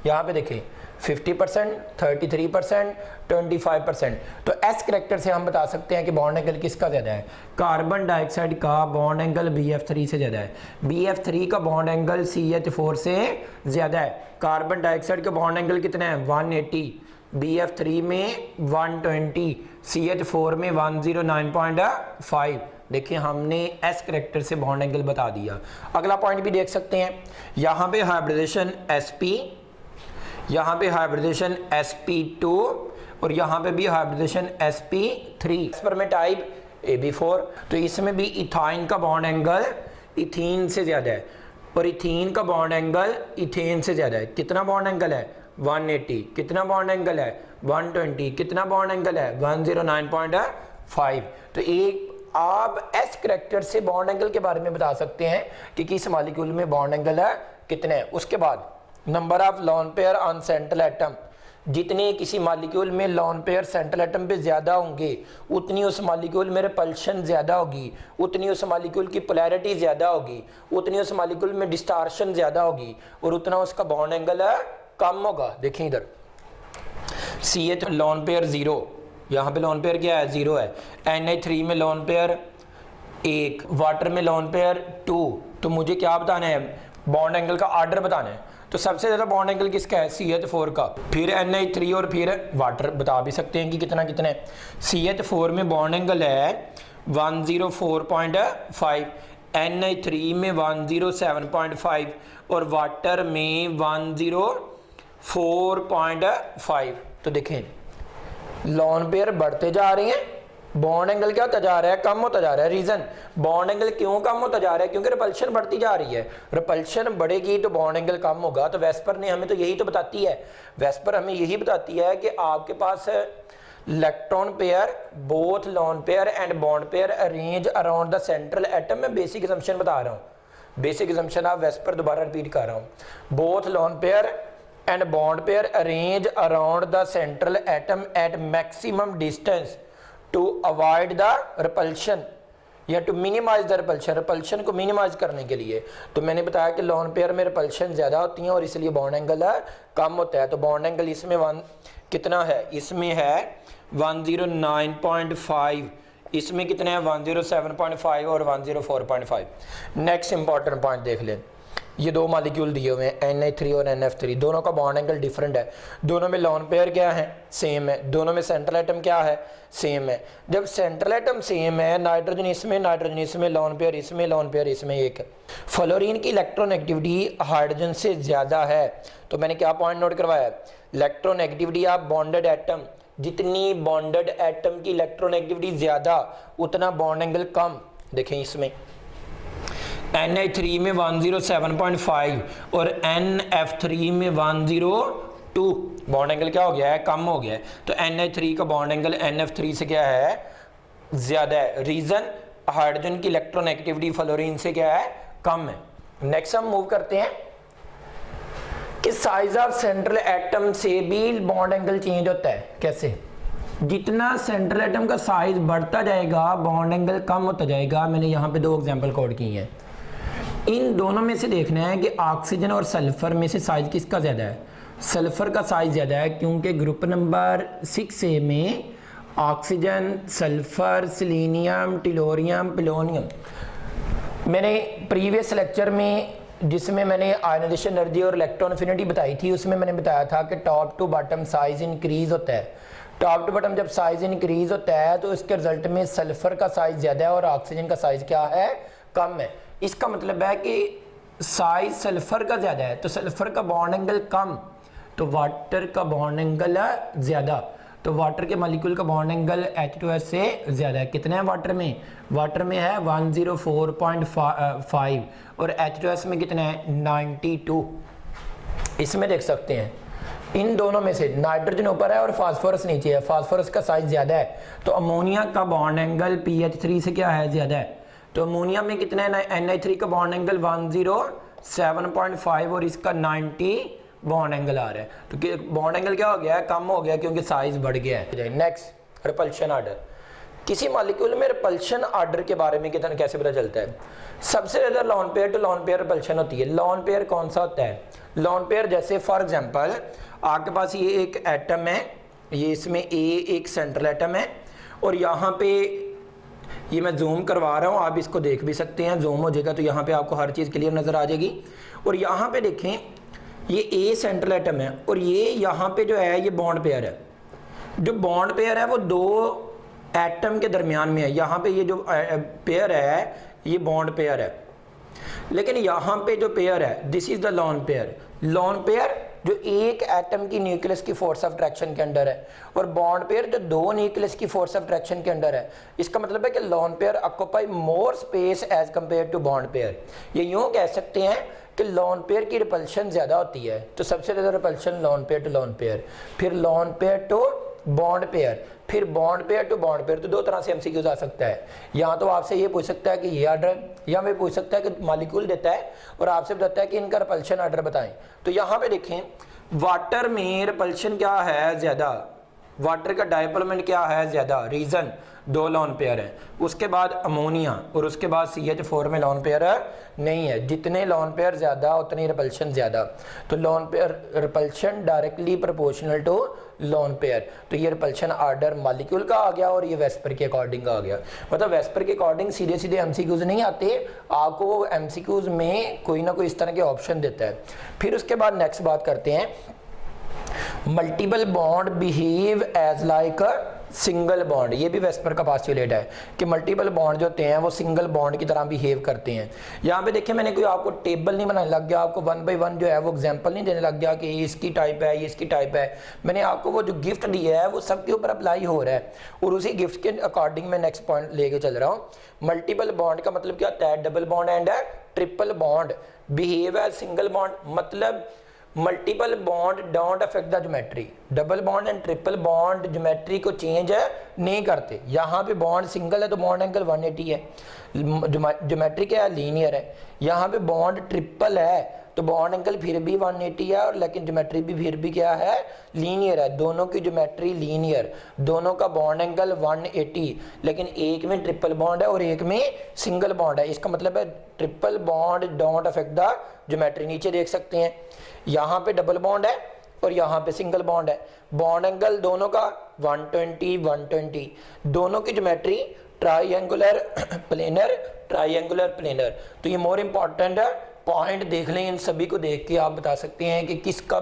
यहाँ पे देखें 50%, 33%, 25%। तो s कैरेक्टर से हम बता सकते हैं कि बॉन्ड एंगल किसका ज़्यादा है। कार्बन डाइऑक्साइड का बॉन्ड एंगल BF3 से ज़्यादा है। BF3 का बॉन्ड एंगल CH4 से ज़्यादा है। कार्बन डाइऑक्साइड का बॉन्ड एंगल कितना है 180, BF3 में 120, CH4 में 109.5। देखिए हमने s कैरेक्टर से बॉन्ड एंगल बता दिया। अगला पॉइंट भी देख सकते हैं, यहाँ पे हाइब्रिडेशन sp, यहाँ पे हाइब्रिडेशन sp2 और यहाँ पे भी हाइब्रिडेशन sp3। वेस्पर में टाइप ab4, तो इसमें भी इथाइन का बॉन्ड एंगल इथीन से ज़्यादा है और इथीन का बॉन्ड एंगल इथेन से ज़्यादा है। कितना बॉन्ड एंगल है 180, कितना बॉन्ड एंगल है 120, कितना बॉन्ड एंगल है 109.5। तो एक आप s कैरेक्टर से बॉन्ड एंगल के बारे में बता सकते हैं कि किस मॉलिक्यूल में बॉन्ड एंगल है कितने है। उसके बाद number of lawn pair on central atom, जितने किसी मॉलिक्यूल में लॉन पेयर सेंट्रल एटम पे ज़्यादा होंगे उतनी उस मॉलिक्यूल में रिपल्शन ज़्यादा होगी, उतनी उस मॉलिक्यूल की पोलैरिटी ज़्यादा होगी, उतनी उस मॉलिक्यूल में डिस्टार्शन ज़्यादा होगी और उतना उसका बॉन्ड एंगल कम होगा। देखें इधर CH लॉन पेयर 0, यहाँ पे लॉन पेयर क्या है 0 है। Na3 में लॉन पेयर 1, वाटर में लॉन पेयर 2। तो मुझे क्या बताना है, बॉन्ड एंगल का आर्डर बताना है। तो सबसे ज़्यादा बॉन्ड एंगल किसका है CH4 का, फिर Na3 और फिर वाटर बता भी सकते हैं कि कितना कितना है। CH4 में बॉन्ड एंगल है 104.5, Na3 में 107.5 और वाटर में 104.5। तो देखें लॉन पेयर बढ़ते जा रहे हैं, बॉन्ड एंगल क्या होता जा रहा है, कम होता जा रहा है। रीजन बॉन्ड एंगल क्यों कम होता जा रहा है, क्योंकि रिपल्शन बढ़ती जा रही है। रिपल्शन बढ़ेगी तो बॉन्ड एंगल कम होगा। तो वेस्पर ने हमें तो यही तो बताती है, वेस्पर हमें यही बताती है कि आपके पास electron pair both lone pair and bond pair arrange around the central atom. मैं बेसिक असम्पशन बता रहा हूँ, बेसिक असम्पशन ऑफ वेस्पर दोबारा रिपीट कर रहा हूँ। Both lone pair and bond pair arrange around the central atom at maximum distance to avoid the repulsion या to minimize the repulsion, repulsion को मिनिमाइज करने के लिए। तो मैंने बताया कि लॉन पेयर में रिपल्शन ज़्यादा होती है और इसलिए बॉन्ड एंगल कम होता है। तो बॉन्ड एंगल इसमें कितना है, इसमें है 109.5, इसमें कितने हैं 107.5 और 104.5। नेक्स्ट इंपॉर्टेंट पॉइंट देख लें, ये दो मॉलिक्यूल दिए हुए हैं Na3 और NF3, दोनों का बॉन्ड एंगल डिफरेंट है, दोनों में लॉन पेयर क्या है, सेम है, दोनों में सेंट्रल एटम क्या है, सेम है। जब सेंट्रल एटम सेम है, नाइट्रोजन इसमें लॉन पेयर इसमें, लॉन पेयर इसमें एक है। फ्लोरीन की इलेक्ट्रोनेगेटिविटी हाइड्रोजन से ज़्यादा है, तो मैंने क्या पॉइंट नोट करवाया, इलेक्ट्रोनेगेटिविटी ऑफ बॉन्डेड एटम, जितनी बॉन्डेड एटम की इलेक्ट्रोनेगेटिविटी ज़्यादा उतना बॉन्ड एंगल कम। देखें इसमें Na3 में 107.5 और NF3 में 102, बॉन्ड एंगल क्या हो गया है, कम हो गया है। तो Na3 का बॉन्ड एंगल NF3 से क्या है, ज़्यादा है। रीज़न, हाइड्रोजन की इलेक्ट्रोनेगेटिविटी फ्लोरीन से क्या है, कम है। नेक्स्ट हम मूव करते हैं कि साइज ऑफ सेंट्रल एटम से भी बॉन्ड एंगल चेंज होता है। कैसे, जितना सेंट्रल एटम का साइज बढ़ता जाएगा बॉन्ड एंगल कम होता जाएगा। मैंने यहाँ पे दो एग्जांपल कोड किए हैं, इन दोनों में से देखना है कि ऑक्सीजन और सल्फर में से साइज किसका ज़्यादा है। सल्फर का साइज ज़्यादा है क्योंकि ग्रुप नंबर 6A में oxygen, sulphur, selenium, tellurium, polonium. मैंने प्रीवियस लेक्चर में जिसमें मैंने आयनाइजेशन एनर्जी और इलेक्ट्रॉन एफिनिटी बताई थी, उसमें मैंने बताया था कि top to bottom size increase होता है। टॉप टू बॉटम जब साइज इंक्रीज होता है तो इसके रिजल्ट में सल्फर का साइज ज़्यादा है और ऑक्सीजन का साइज क्या है, कम है। इसका मतलब है कि साइज सल्फर का ज़्यादा है तो सल्फर का बॉन्ड एंगल कम, तो वाटर का बॉन्ड एंगल है ज़्यादा। तो वाटर के मॉलिक्यूल का बॉन्ड एंगल H2S से ज़्यादा है। कितना है वाटर में, वाटर में है 104.5 और H2S में कितना है 92। इसमें देख सकते हैं इन दोनों में से नाइट्रोजन ऊपर है और फास्फोरस नीचे है, फास्फोरस का साइज ज़्यादा है। तो अमोनिया का बॉन्ड एंगल PH3 से क्या है, ज़्यादा है। तो अमोनिया में कितना है, Na3 का बॉन्ड एंगल 107.5 और इसका 90 बॉन्ड एंगल आ रहा है। तो बॉन्ड एंगल क्या हो गया है, कम हो गया क्योंकि साइज बढ़ गया है। Next, repulsion order. किसी मॉलिक्यूल में रिपल्शन आर्डर के बारे में कितना कैसे पता चलता है। सबसे ज़्यादा lone pair to lone pair repulsion होती है। लॉन पेयर कौन सा होता है, लॉन पेयर जैसे फॉर एग्जांपल आपके पास ये एक एटम है, ये इसमें एक सेंट्रल एटम है और यहाँ पे ये मैं जूम करवा रहा हूँ, आप इसको देख भी सकते हैं, जूम हो जाएगा तो यहाँ पे आपको हर चीज़ क्लियर नज़र आ जाएगी। और यहाँ पे देखें ये ए सेंट्रल एटम है और ये यहाँ पे जो है ये बॉन्ड पेयर है। जो बॉन्ड पेयर है वो दो एटम के दरमियान में है। यहाँ पे ये जो पेयर है ये बॉन्ड पेयर है, लेकिन यहाँ पे जो पेयर है this is the lone pair. Lone pair जो एक एटम की न्यूक्लियस की फोर्स ऑफ अट्रैक्शन के अंडर है और बॉन्ड पेयर जो दो न्यूक्लियस की फोर्स ऑफ अट्रैक्शन के अंडर है। इसका मतलब है कि lone pair occupy more space as compare to bond pair. ये यूँ कह सकते हैं कि लॉन पेयर की रिपल्शन ज़्यादा होती है, तो सबसे ज़्यादा repulsion lone pair to lone pair, फिर lone pair to bond pair, फिर bond pair to bond pair. तो दो तरह से एमसीक्यूज आ सकता है, या तो आपसे ये पूछ सकता है कि ये आर्डर, या मैं पूछ सकता है कि मॉलिक्यूल देता है और आपसे बताता है कि इनका रिपल्शन आर्डर बताएं। तो यहाँ पे देखें वाटर में रिपल्शन क्या है ज़्यादा, वाटर का डायपोलमेंट क्या है ज़्यादा, रीज़न दो लॉन पेयर है। उसके बाद अमोनिया और उसके बाद CH4 में लॉन पेयर नहीं है। जितने लॉन पेयर ज़्यादा उतनी रिपल्शन ज़्यादा। तो lone pair repulsion directly proportional to lone pair. तो ये रिपल्शन आर्डर मॉलिक्यूल का आ गया और ये वेस्पर के अकॉर्डिंग आ गया। मतलब वेस्पर के अकॉर्डिंग सीधे सीधे एमसीक्यूज नहीं आते, आपको एमसीक्यूज में कोई ना कोई इस तरह के ऑप्शन देता है। फिर उसके बाद नेक्स्ट बात करते हैं, multiple bond behave as like a single bond. ये भी वेस्पर का पास्टुलेट है कि मल्टीपल बॉन्ड जो होते हैं वो सिंगल बॉन्ड की तरह बिहेव करते हैं। यहाँ पे देखिए मैंने कोई आपको टेबल नहीं बनाने लग गया, आपको 1 by 1 जो है वो एग्जांपल नहीं देने लग गया कि ये इसकी टाइप है, ये इसकी टाइप है। मैंने आपको वो जो गिफ्ट दिया है वो सबके ऊपर अप्लाई हो रहा है और उसी गिफ्ट के अकॉर्डिंग मैं नेक्स्ट पॉइंट लेके चल रहा हूँ। मल्टीपल बॉन्ड का मतलब क्या होता है, double bond and triple bond behave as single bond. मतलब multiple bond don't affect the geometry, double bond and triple bond geometry को चेंज नहीं करते। यहाँ पे बॉन्ड सिंगल है तो बॉन्ड एंगल 180 है, ज्योमेट्री क्या है, लीनियर है। यहाँ पे बॉन्ड ट्रिपल है तो बॉन्ड एंगल फिर भी 180 है और लेकिन ज्योमेट्री भी फिर भी क्या है, लीनियर है। दोनों की ज्योमेट्री लीनियर, दोनों का बॉन्ड एंगल 180, लेकिन एक में ट्रिपल बॉन्ड है और एक में सिंगल बॉन्ड है। इसका मतलब है triple bond don't affect the geometry. नीचे देख सकते हैं यहाँ पे डबल बॉन्ड है और यहाँ पे सिंगल बॉन्ड है। बॉन्ड एंगल दोनों का 120 120, दोनों की geometry triangular planar triangular planar. तो ये मोर इंपॉर्टेंट पॉइंट देख लें, इन सभी को देख के आप बता सकते हैं कि किसका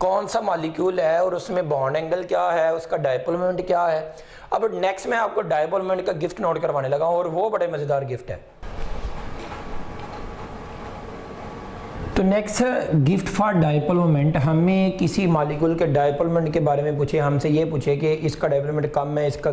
कौन सा मॉलिक्यूल है और उसमें बॉन्ड एंगल क्या है, उसका डायपोल मोमेंट क्या है। अब नेक्स्ट मैं आपको डायपोल मोमेंट का गिफ्ट नोट करवाने लगा हूं और वो बड़े मजेदार गिफ्ट है। तो next gift for dipole moment, हमें किसी मॉलिक्यूल के डायपोल मोमेंट के बारे में पूछे, हमसे ये पूछे कि इसका डायपोल मोमेंट कम है, इसका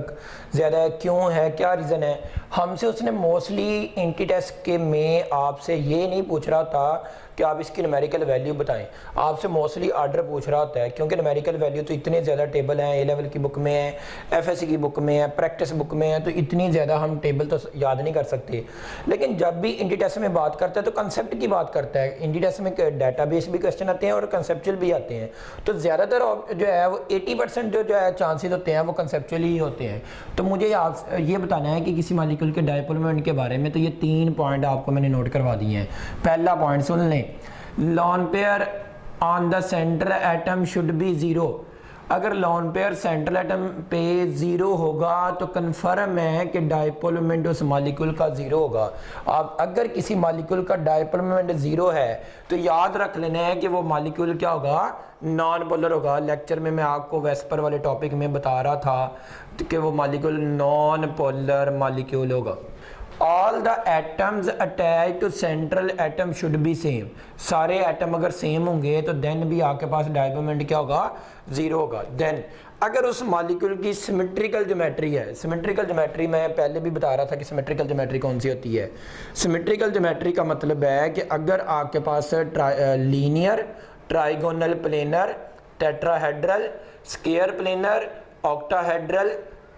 ज़्यादा है, क्यों है, क्या रीज़न है। हमसे उसने मोस्टली इंटी टेस्ट के में आपसे ये नहीं पूछ रहा था कि आप इसकी न्यूमेरिकल वैल्यू बताएं, आपसे मोस्टली आर्डर पूछ रहा होता है, क्योंकि न्यूमेरिकल वैल्यू तो इतने ज़्यादा टेबल हैं, ए लेवल की बुक में है, एफएससी की बुक में है, प्रैक्टिस बुक में है, तो इतनी ज़्यादा हम टेबल तो याद नहीं कर सकते। लेकिन जब भी इंटी टेस्ट में बात करता है तो कंसेप्ट की बात करता है। इंटी टेस्ट में डाटाबेस भी क्वेश्चन आते हैं और कंसेप्चुअल भी आते हैं, तो ज़्यादातर जो है वो 80% जो है चांसेस होते हैं वो कंसेप्चुअल ही होते हैं। तो मुझे आप ये बताना है कि किसी मॉलिक्यूल के डायपोल मोमेंट के बारे में, तो ये 3 पॉइंट आपको मैंने नोट करवा दिए हैं। पहला पॉइंट सुन लें, lawn pair on the central atom should B 0। अगर लॉन पेयर सेंट्रल एटम पे 0 होगा तो कन्फर्म है कि डायपोल मोमेंट उस मॉलिक्यूल का 0 होगा। अब अगर किसी मॉलिक्यूल का डायपोल मोमेंट 0 है तो याद रख लेना है कि वो मॉलिक्यूल क्या होगा, नॉन पोलर होगा। लेक्चर में मैं आपको वेस्पर वाले टॉपिक में बता रहा था कि वो मॉलिक्यूल नॉन पोलर मॉलिक्यूल होगा। All the atoms attached to central atom should be same। सारे एटम अगर सेम होंगे तो देन भी आपके पास डायपोल मोमेंट क्या होगा, 0 होगा। देन अगर उस मॉलिक्यूल की सिमेट्रिकल ज्योमेट्री है, सिमेट्रिकल ज्योमेट्री मैं पहले भी बता रहा था कि सिमेट्रिकल ज्योमेट्री कौन सी होती है। सिमेट्रिकल ज्योमेट्री का मतलब है कि अगर आपके पास linear, trigonal planar, tetrahedral, square planar, octahedral,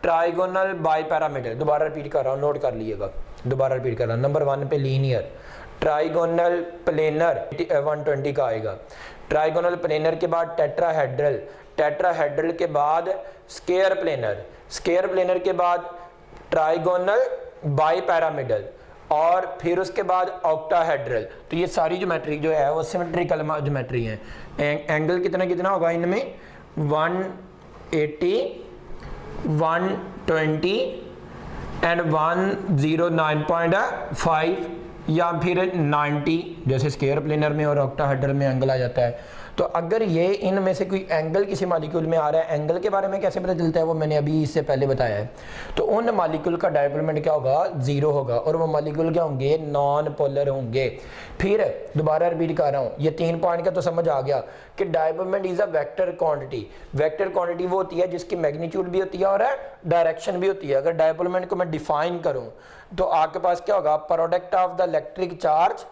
trigonal, bipyramidal, दोबारा रिपीट कर रहा हूँ, नोट कर लीजिएगा, दोबारा रिपीट कर रहा हूँ। नंबर 1 पे लीनियर, ट्राइगोनल प्लेनर 120 का आएगा, ट्राइगोनल प्लेनर के बाद टेट्राहेड्रल, टेट्राहेड्रल के बाद स्क्वायर प्लेनर, स्क्वायर प्लेनर के बाद ट्राइगोनल बाईपैरामीटर और फिर उसके बाद ऑक्टाहेड्रल। तो ये सारी ज्योमेट्री जो है वो सिमेट्रिकल ज्योमेट्री है। एंगल कितना कितना होगा इनमें, 180, 120 एंड 109.5 या फिर 90, जैसे स्क्वायर प्लेनर में और ऑक्टाहेड्रल में एंगल आ जाता है। तो अगर ये इनमें से कोई एंगल किसी मॉलिक्यूल में आ रहा है, एंगल के बारे में कैसे पता चलता है वो मैंने अभी इससे पहले बताया है। तो उन मॉलिक्यूल का डायपोल मोमेंट क्या होगा, 0 होगा और वो मॉलिक्यूल क्या होंगे, नॉन पोलर होंगे। फिर दोबारा रिपीट कर रहा हूँ, ये 3 पॉइंट का तो समझ आ गया कि dipole moment is a vector quantity. Vector quantity वो होती है जिसकी मैग्नीट्यूड भी होती है और डायरेक्शन भी होती है। अगर डायपोल मोमेंट को मैं डिफाइन करूँ तो आपके पास क्या होगा, product of the electric charge,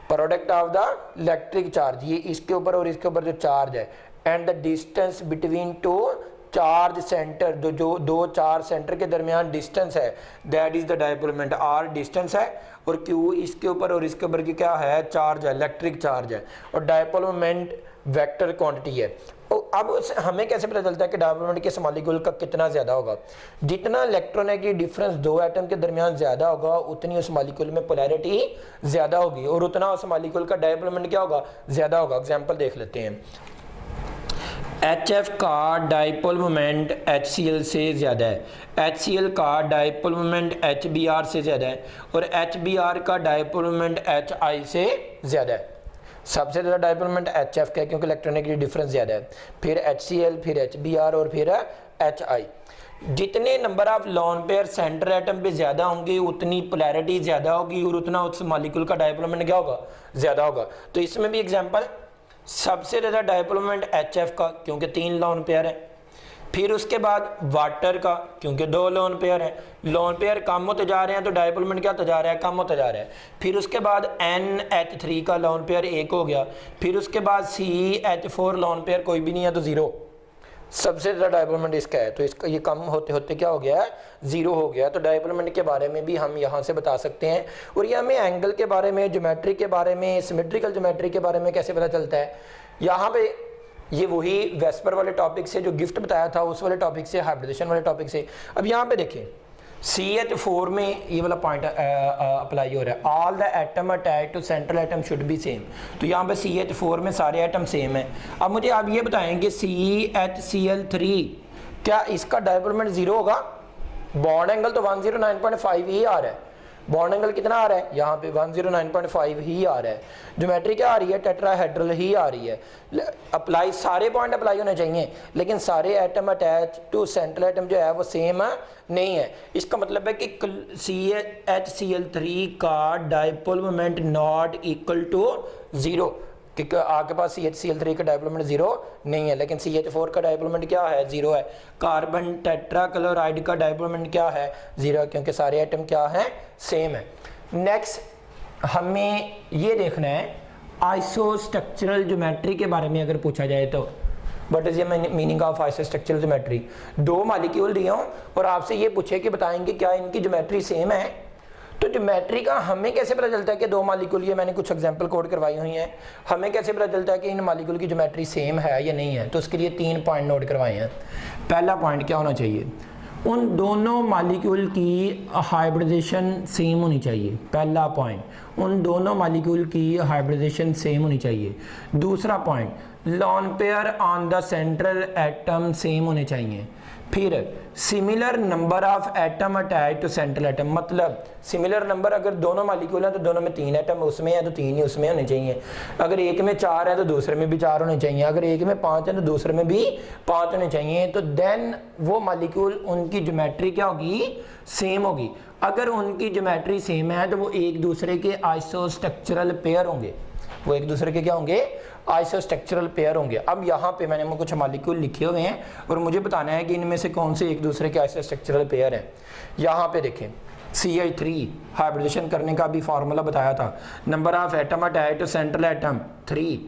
product of the electric charge, ये इसके ऊपर और इसके ऊपर जो चार्ज है, and the distance between 2 charge centre, जो दो चार्ज सेंटर के दरमियान डिस्टेंस है, that is the dipole moment. R distance है और क्यू इसके ऊपर और इसके ऊपर की क्या है, चार्ज है, इलेक्ट्रिक चार्ज है। और डायपोल मोमेंट वेक्टर क्वांटिटी है। अब हमें कैसे पता चलता है कि डायपोल मोमेंट किस मॉलिक्यूल का कितना ज्यादा होगा, जितना इलेक्ट्रॉन की डिफरेंस 2 एटम के दरमियान ज्यादा होगा उतनी उस मॉलिक्यूल में पोलैरिटी ज्यादा होगी और उतना उस मॉलिक्यूल का डायपोल मोमेंट क्या होगा, ज्यादा होगा। एग्जांपल देख लेते हैं, HF का डायपोल मोमेंट HCl से ज़्यादा है, HCl का डायपोल मोमेंट HBr से ज़्यादा है और HBr का डायपोल मोमेंट HI से ज़्यादा है। सबसे ज़्यादा डायपोल मोमेंट HF का है क्योंकि इलेक्ट्रॉनिक डिफरेंस ज़्यादा है, फिर HCl, फिर HBr और फिर HI। जितने number of lone pair centre atom पे ज़्यादा होंगे उतनी पोलैरिटी ज़्यादा होगी और उतना उस मॉलिक्यूल का डायपोल मोमेंट क्या होगा, ज़्यादा होगा। तो इसमें भी एग्जांपल, सबसे ज़्यादा डायपोल मोमेंट HF का क्योंकि 3 लॉन पेयर है, फिर उसके बाद वाटर का क्योंकि 2 लॉन पेयर है, लॉन पेयर कम होते जा रहे हैं तो डायपोल मोमेंट क्या होता जा रहा है, कम होता जा रहा है। फिर उसके बाद NH3 का लॉन पेयर 1 हो गया, फिर उसके बाद CH4 लॉन पेयर कोई भी नहीं है तो 0, सबसे ज़्यादा डायपोल मोमेंट इसका है। तो इसका ये कम होते होते क्या हो गया है, 0 हो गया। तो डायपोल मोमेंट के बारे में भी हम यहाँ से बता सकते हैं। और ये हमें एंगल के बारे में, ज्योमेट्री के बारे में, सिमेट्रिकल ज्योमेट्री के बारे में कैसे पता चलता है, यहाँ पे ये वही वेस्पर वाले टॉपिक से जो गिफ्ट बताया था उस वाले टॉपिक से, हाइब्रिडेशन वाले टॉपिक से। अब यहाँ पे देखें, CH4 में ये वाला पॉइंट अप्लाई हो रहा है, all the atom attach to central atom should be same. तो यहाँ पे CH4 में सारे एटम सेम है। अब मुझे आप ये बताएं कि CHCl3 क्या इसका डायपोलमेंट 0 होगा? बॉन्ड एंगल तो 109.5 ही आ रहा है, बॉन्ड एंगल कितना आ रहा है यहाँ पे 109.5 ही आ रहा है। ज्योमेट्री क्या आ रही है? टेट्राहेड्रल ही आ रही है। अप्लाई सारे पॉइंट अप्लाई होने चाहिए, लेकिन सारे atom attach to central atom जो है वो सेम नहीं है। इसका मतलब है कि CHCl3 का dipole moment not equal to 0, क्योंकि आपके पास CHCl3 का डायपोलमेंट 0 नहीं है, लेकिन CH4 का डायपोलमेंट क्या है? 0 है। कार्बन टेट्राक्लोराइड का डायपोलमेंट क्या है? 0 है, क्योंकि सारे एटम क्या है? सेम है। नेक्स्ट हमें ये देखना है आइसोस्ट्रक्चरल ज्योमेट्री के बारे में अगर पूछा जाए तो what is the meaning of isostructural geometry. दो मॉलिक्यूल दिए हों और आपसे ये पूछे कि बताएंगे क्या इनकी ज्योमेट्री सेम है, तो ज्योमेट्री का हमें कैसे पता चलता है कि दो मॉलिक्यूल, ये मैंने कुछ एग्जांपल कोड करवाई हुई हैं, हमें कैसे पता चलता है कि इन मॉलिक्यूल की ज्योमेट्री सेम है या नहीं है? तो उसके लिए 3 पॉइंट नोट करवाए हैं। पहला पॉइंट क्या होना चाहिए? उन दोनों मॉलिक्यूल की हाइब्रिडेशन सेम होनी चाहिए। पहला पॉइंट, उन दोनों मॉलिक्यूल की हाइब्रिडेशन सेम होनी चाहिए। दूसरा point, lone pair on the central atom same होने चाहिए। फिर similar number of atom attach to central atom, मतलब सिमिलर नंबर, अगर दोनों मॉलिक्यूल हैं तो दोनों में 3 एटम उसमें है तो 3 ही उसमें होने चाहिए। अगर एक में 4 है तो दूसरे में भी 4 होने चाहिए। अगर एक में 5 है तो दूसरे में भी 5 होने चाहिए। तो देन वो मॉलिक्यूल, उनकी ज्योमेट्री क्या होगी? सेम होगी। अगर उनकी ज्योमेट्री सेम है तो वो एक दूसरे के आइसोस्ट्रक्चरल पेयर होंगे। वो एक दूसरे के क्या होंगे? आइसोस्ट्रक्चरल पेयर होंगे। अब यहाँ पे मैंने कुछ मॉलिक्यूल लिखे हुए हैं और मुझे बताना है कि इनमें से कौन से एक दूसरे के आइसोस्ट्रक्चरल पेयर हैं। यहाँ पे देखें, CH3 हाइब्रिडेशन करने का भी फार्मूला बताया था। Number of atom attach to central atom 3,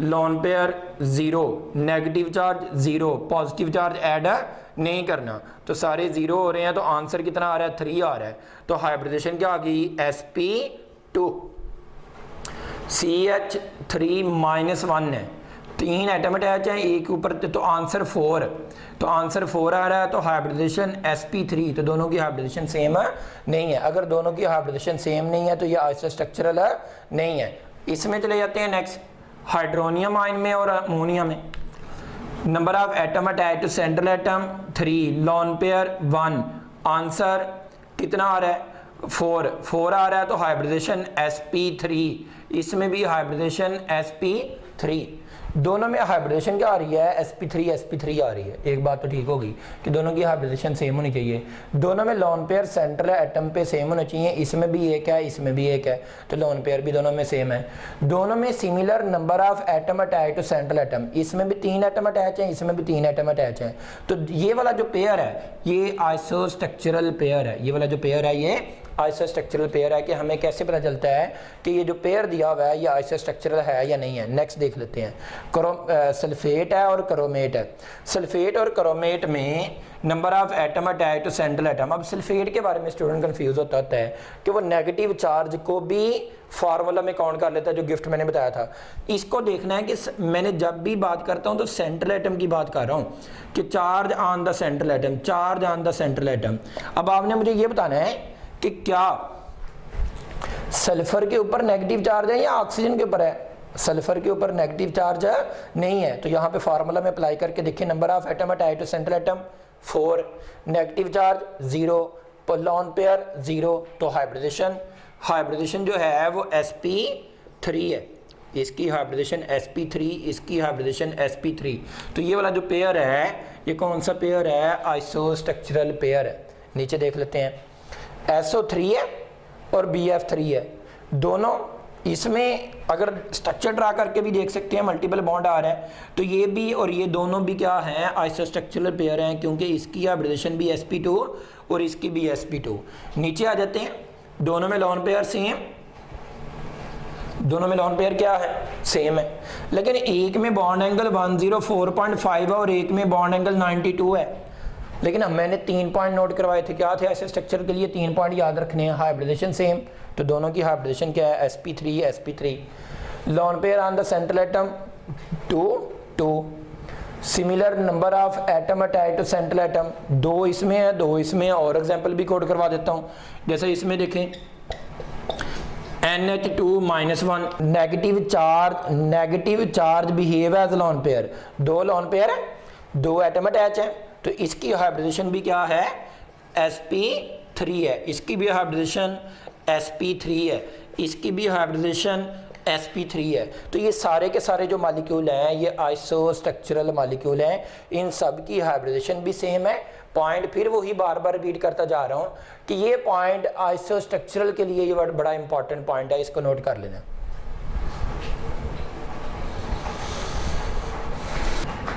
lone pair 0, negative charge 0, positive charge add नहीं करना, तो सारे 0 हो रहे हैं। तो आंसर कितना आ रहा है? 3 आ रहा है। तो हाइब्रिडेशन क्या आ गई? sp2। CH3-1 है, 3 एटम अटैच हैं एक ऊपर, तो आंसर 4, तो आंसर 4 आ रहा है। तो हाइब्रिडेशन sp3, तो दोनों की हाइब्रिडेशन सेम नहीं है। अगर दोनों की हाइब्रिडेशन सेम नहीं है तो ये आइसोस्ट्रक्चरल नहीं है। इसमें चले जाते हैं नेक्स्ट, हाइड्रोनियम आयन में और अमोनिया में। Number of atom attach to central atom 3, lone pair 1, answer कितना आ रहा है? 4 आ रहा है। तो हाइब्रिडेशन sp3, इसमें भी हाइब्रिडेशन sp3। दोनों में हाइब्रिडेशन क्या आ रही है? sp3 आ रही है। एक बात तो ठीक होगी कि दोनों की हाइब्रिडेशन सेम होनी चाहिए। दोनों में लोन पेयर सेंट्रल एटम पे सेम होना चाहिए। इसमें भी एक है, इसमें भी एक है, तो लोन पेयर भी दोनों में सेम है। दोनों में similar number of atom attach to central atom, इसमें भी 3 एटम अटैच हैं, इसमें भी 3 एटम अटैच हैं। तो ये वाला जो पेयर है ये आइसोस्ट्रक्चरल पेयर है। ये वाला जो पेयर है ये आइसोस्ट्रक्चरल पेयर है। कि हमें कैसे पता चलता है कि ये जो पेयर दिया हुआ है ये आइसोस्ट्रक्चरल है या नहीं है? नेक्स्ट देख लेते हैं। सल्फेट है और क्रोमेट है। सल्फेट और क्रोमेट में number of atom attach to central atom. अब सल्फेट के बारे में स्टूडेंट कंफ्यूज होता है कि वो नेगेटिव चार्ज को भी फार्मूला में काउंट कर लेता है, जो गिफ्ट मैंने बताया था। इसको देखना है कि मैंने जब भी बात करता हूं तो सेंट्रल एटम की बात कर रहा हूं कि charge on the central atom, charge on the central atom. अब आपने मुझे ये बताना है कि क्या सल्फर के ऊपर नेगेटिव चार्ज है या ऑक्सीजन के ऊपर है? सल्फर के ऊपर नेगेटिव चार्ज नहीं है। तो यहाँ पे फार्मूला में अप्लाई करके देखिए, number of atom attach to central atom 4, negative charge 0, lone pair 0, तो हाइब्रिडेशन जो है वो sp3 है। इसकी हाइब्रिडेशन sp3, इसकी हाइब्रिडेशन sp3। तो ये वाला जो पेयर है ये कौन सा पेयर है? आइसोस्ट्रक्चरल पेयर है। नीचे देख लेते हैं, SO3 है और BF3 है। दोनों इसमें अगर स्ट्रक्चर ड्रा करके भी देख सकते हैं, मल्टीपल बॉन्ड आ रहा है, तो ये भी और ये दोनों भी क्या हैं? आइसोस्ट्रक्चरल पेयर हैं, क्योंकि इसकी हाइब्रिडेशन भी sp2 और इसकी भी sp2। नीचे आ जाते हैं, दोनों में लोन पेयर सेम, दोनों में लोन पेयर क्या है? सेम है। लेकिन एक में बॉन्ड एंगल 104.5 है और एक में बॉन्ड एंगल 92 है। लेकिन मैंने 3 पॉइंट नोट करवाए थे, क्या थे? ऐसे स्ट्रक्चर के लिए 3 पॉइंट याद रखने हैं। हाइब्रिडेशन सेम, तो दोनों की हाइब्रिडेशन क्या है? sp3। Lone pair on the central atom 2, similar number of atom attach to central atom, 2 इसमें है 2 इसमें है। और एग्जांपल भी कोड करवा देता हूँ, जैसे इसमें देखें NH2-1 negative charge behave as lone pair, 2 lone pair है, 2 एटम अटैच है, तो इसकी हाइब्रिडेशन भी क्या है, sp3 है, इसकी भी हाइब्रिडेशन sp3 है, इसकी भी हाइब्रिडेशन sp3 है। तो ये सारे के सारे जो मॉलिक्यूल हैं ये आइसोस्ट्रक्चरल मॉलिक्यूल हैं, इन सब की हाइब्रिडेशन भी सेम है। पॉइंट फिर वही बार बार रिपीट करता जा रहा हूँ कि ये पॉइंट आइसोस्ट्रक्चरल के लिए ये बड़ा इंपॉर्टेंट पॉइंट है, इसको नोट कर लेना।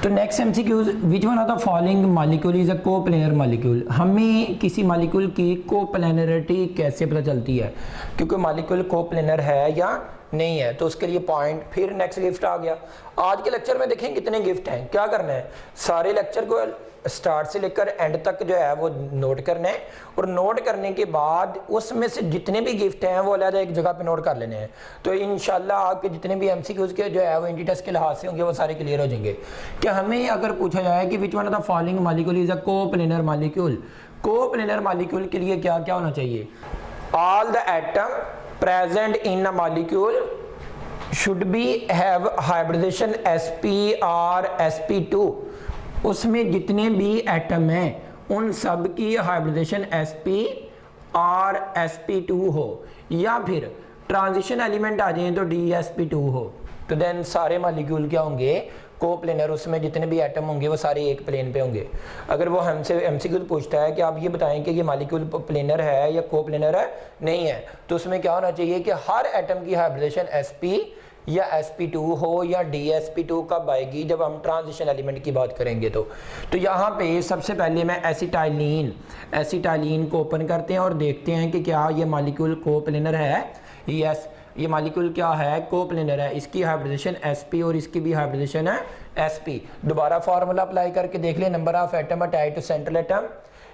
तो next MCQs, which one of the following molecule is a coplanar molecule. हमें किसी मॉलिक्यूल की कोप्लेनरिटी कैसे पता चलती है, क्योंकि मॉलिक्यूल कोप्लेनर है या नहीं है, तो उसके लिए पॉइंट फिर नेक्स्ट गिफ्ट आ गया। आज के लेक्चर में देखें कितने गिफ्ट हैं, क्या करना है, सारे लेक्चर को स्टार्ट से लेकर एंड तक जो है वो नोट करना है, और नोट करने के बाद उसमें से जितने भी गिफ्ट हैं वो अलग एक जगह पे नोट कर लेने हैं। तो इंशाल्लाह आपके जितने भी एमसीक्यूज के जो है वो एंटी टेस्ट के लिहाज से होंगे वो सारे क्लियर हो जाएंगे। कि हमें अगर पूछा जाए कि which one of the following molecule is a coplanar molecule, coplanar molecule के लिए क्या क्या होना चाहिए, all the atom present in a molecule should be have hybridisation sp और sp2, उसमें जितने भी एटम हैं उन सब की हाइब्रिडेशन sp और sp2 हो, या फिर ट्रांजिशन एलिमेंट आ जाए तो dsp2 हो, तो देन सारे मॉलिक्यूल क्या होंगे, कोप्लेनर, उसमें जितने भी एटम होंगे वो सारे एक प्लेन पे होंगे। अगर वो हमसे एमसीक्यू पूछता है कि आप ये बताएं कि ये मॉलिक्यूल प्लेनर है या कोप्लेनर है, नहीं है, तो उसमें क्या होना चाहिए कि हर एटम की हाइब्रिडेशन sp या sp2 हो या dsp2 कब आएगी, जब हम ट्रांजिशन एलिमेंट की बात करेंगे। तो यहाँ पे सबसे पहले मैं एसिटाइलिन को ओपन करते हैं और देखते हैं कि क्या ये मॉलिक्यूल कोप्लेनर है। यस, ये मॉलिक्यूल क्या है, कोप्लेनर है, इसकी हाइब्रिडेशन sp और इसकी भी हाइब्रिडेशन है sp। दोबारा फार्मूला अप्लाई करके देख ले, number of atom attach to central atom,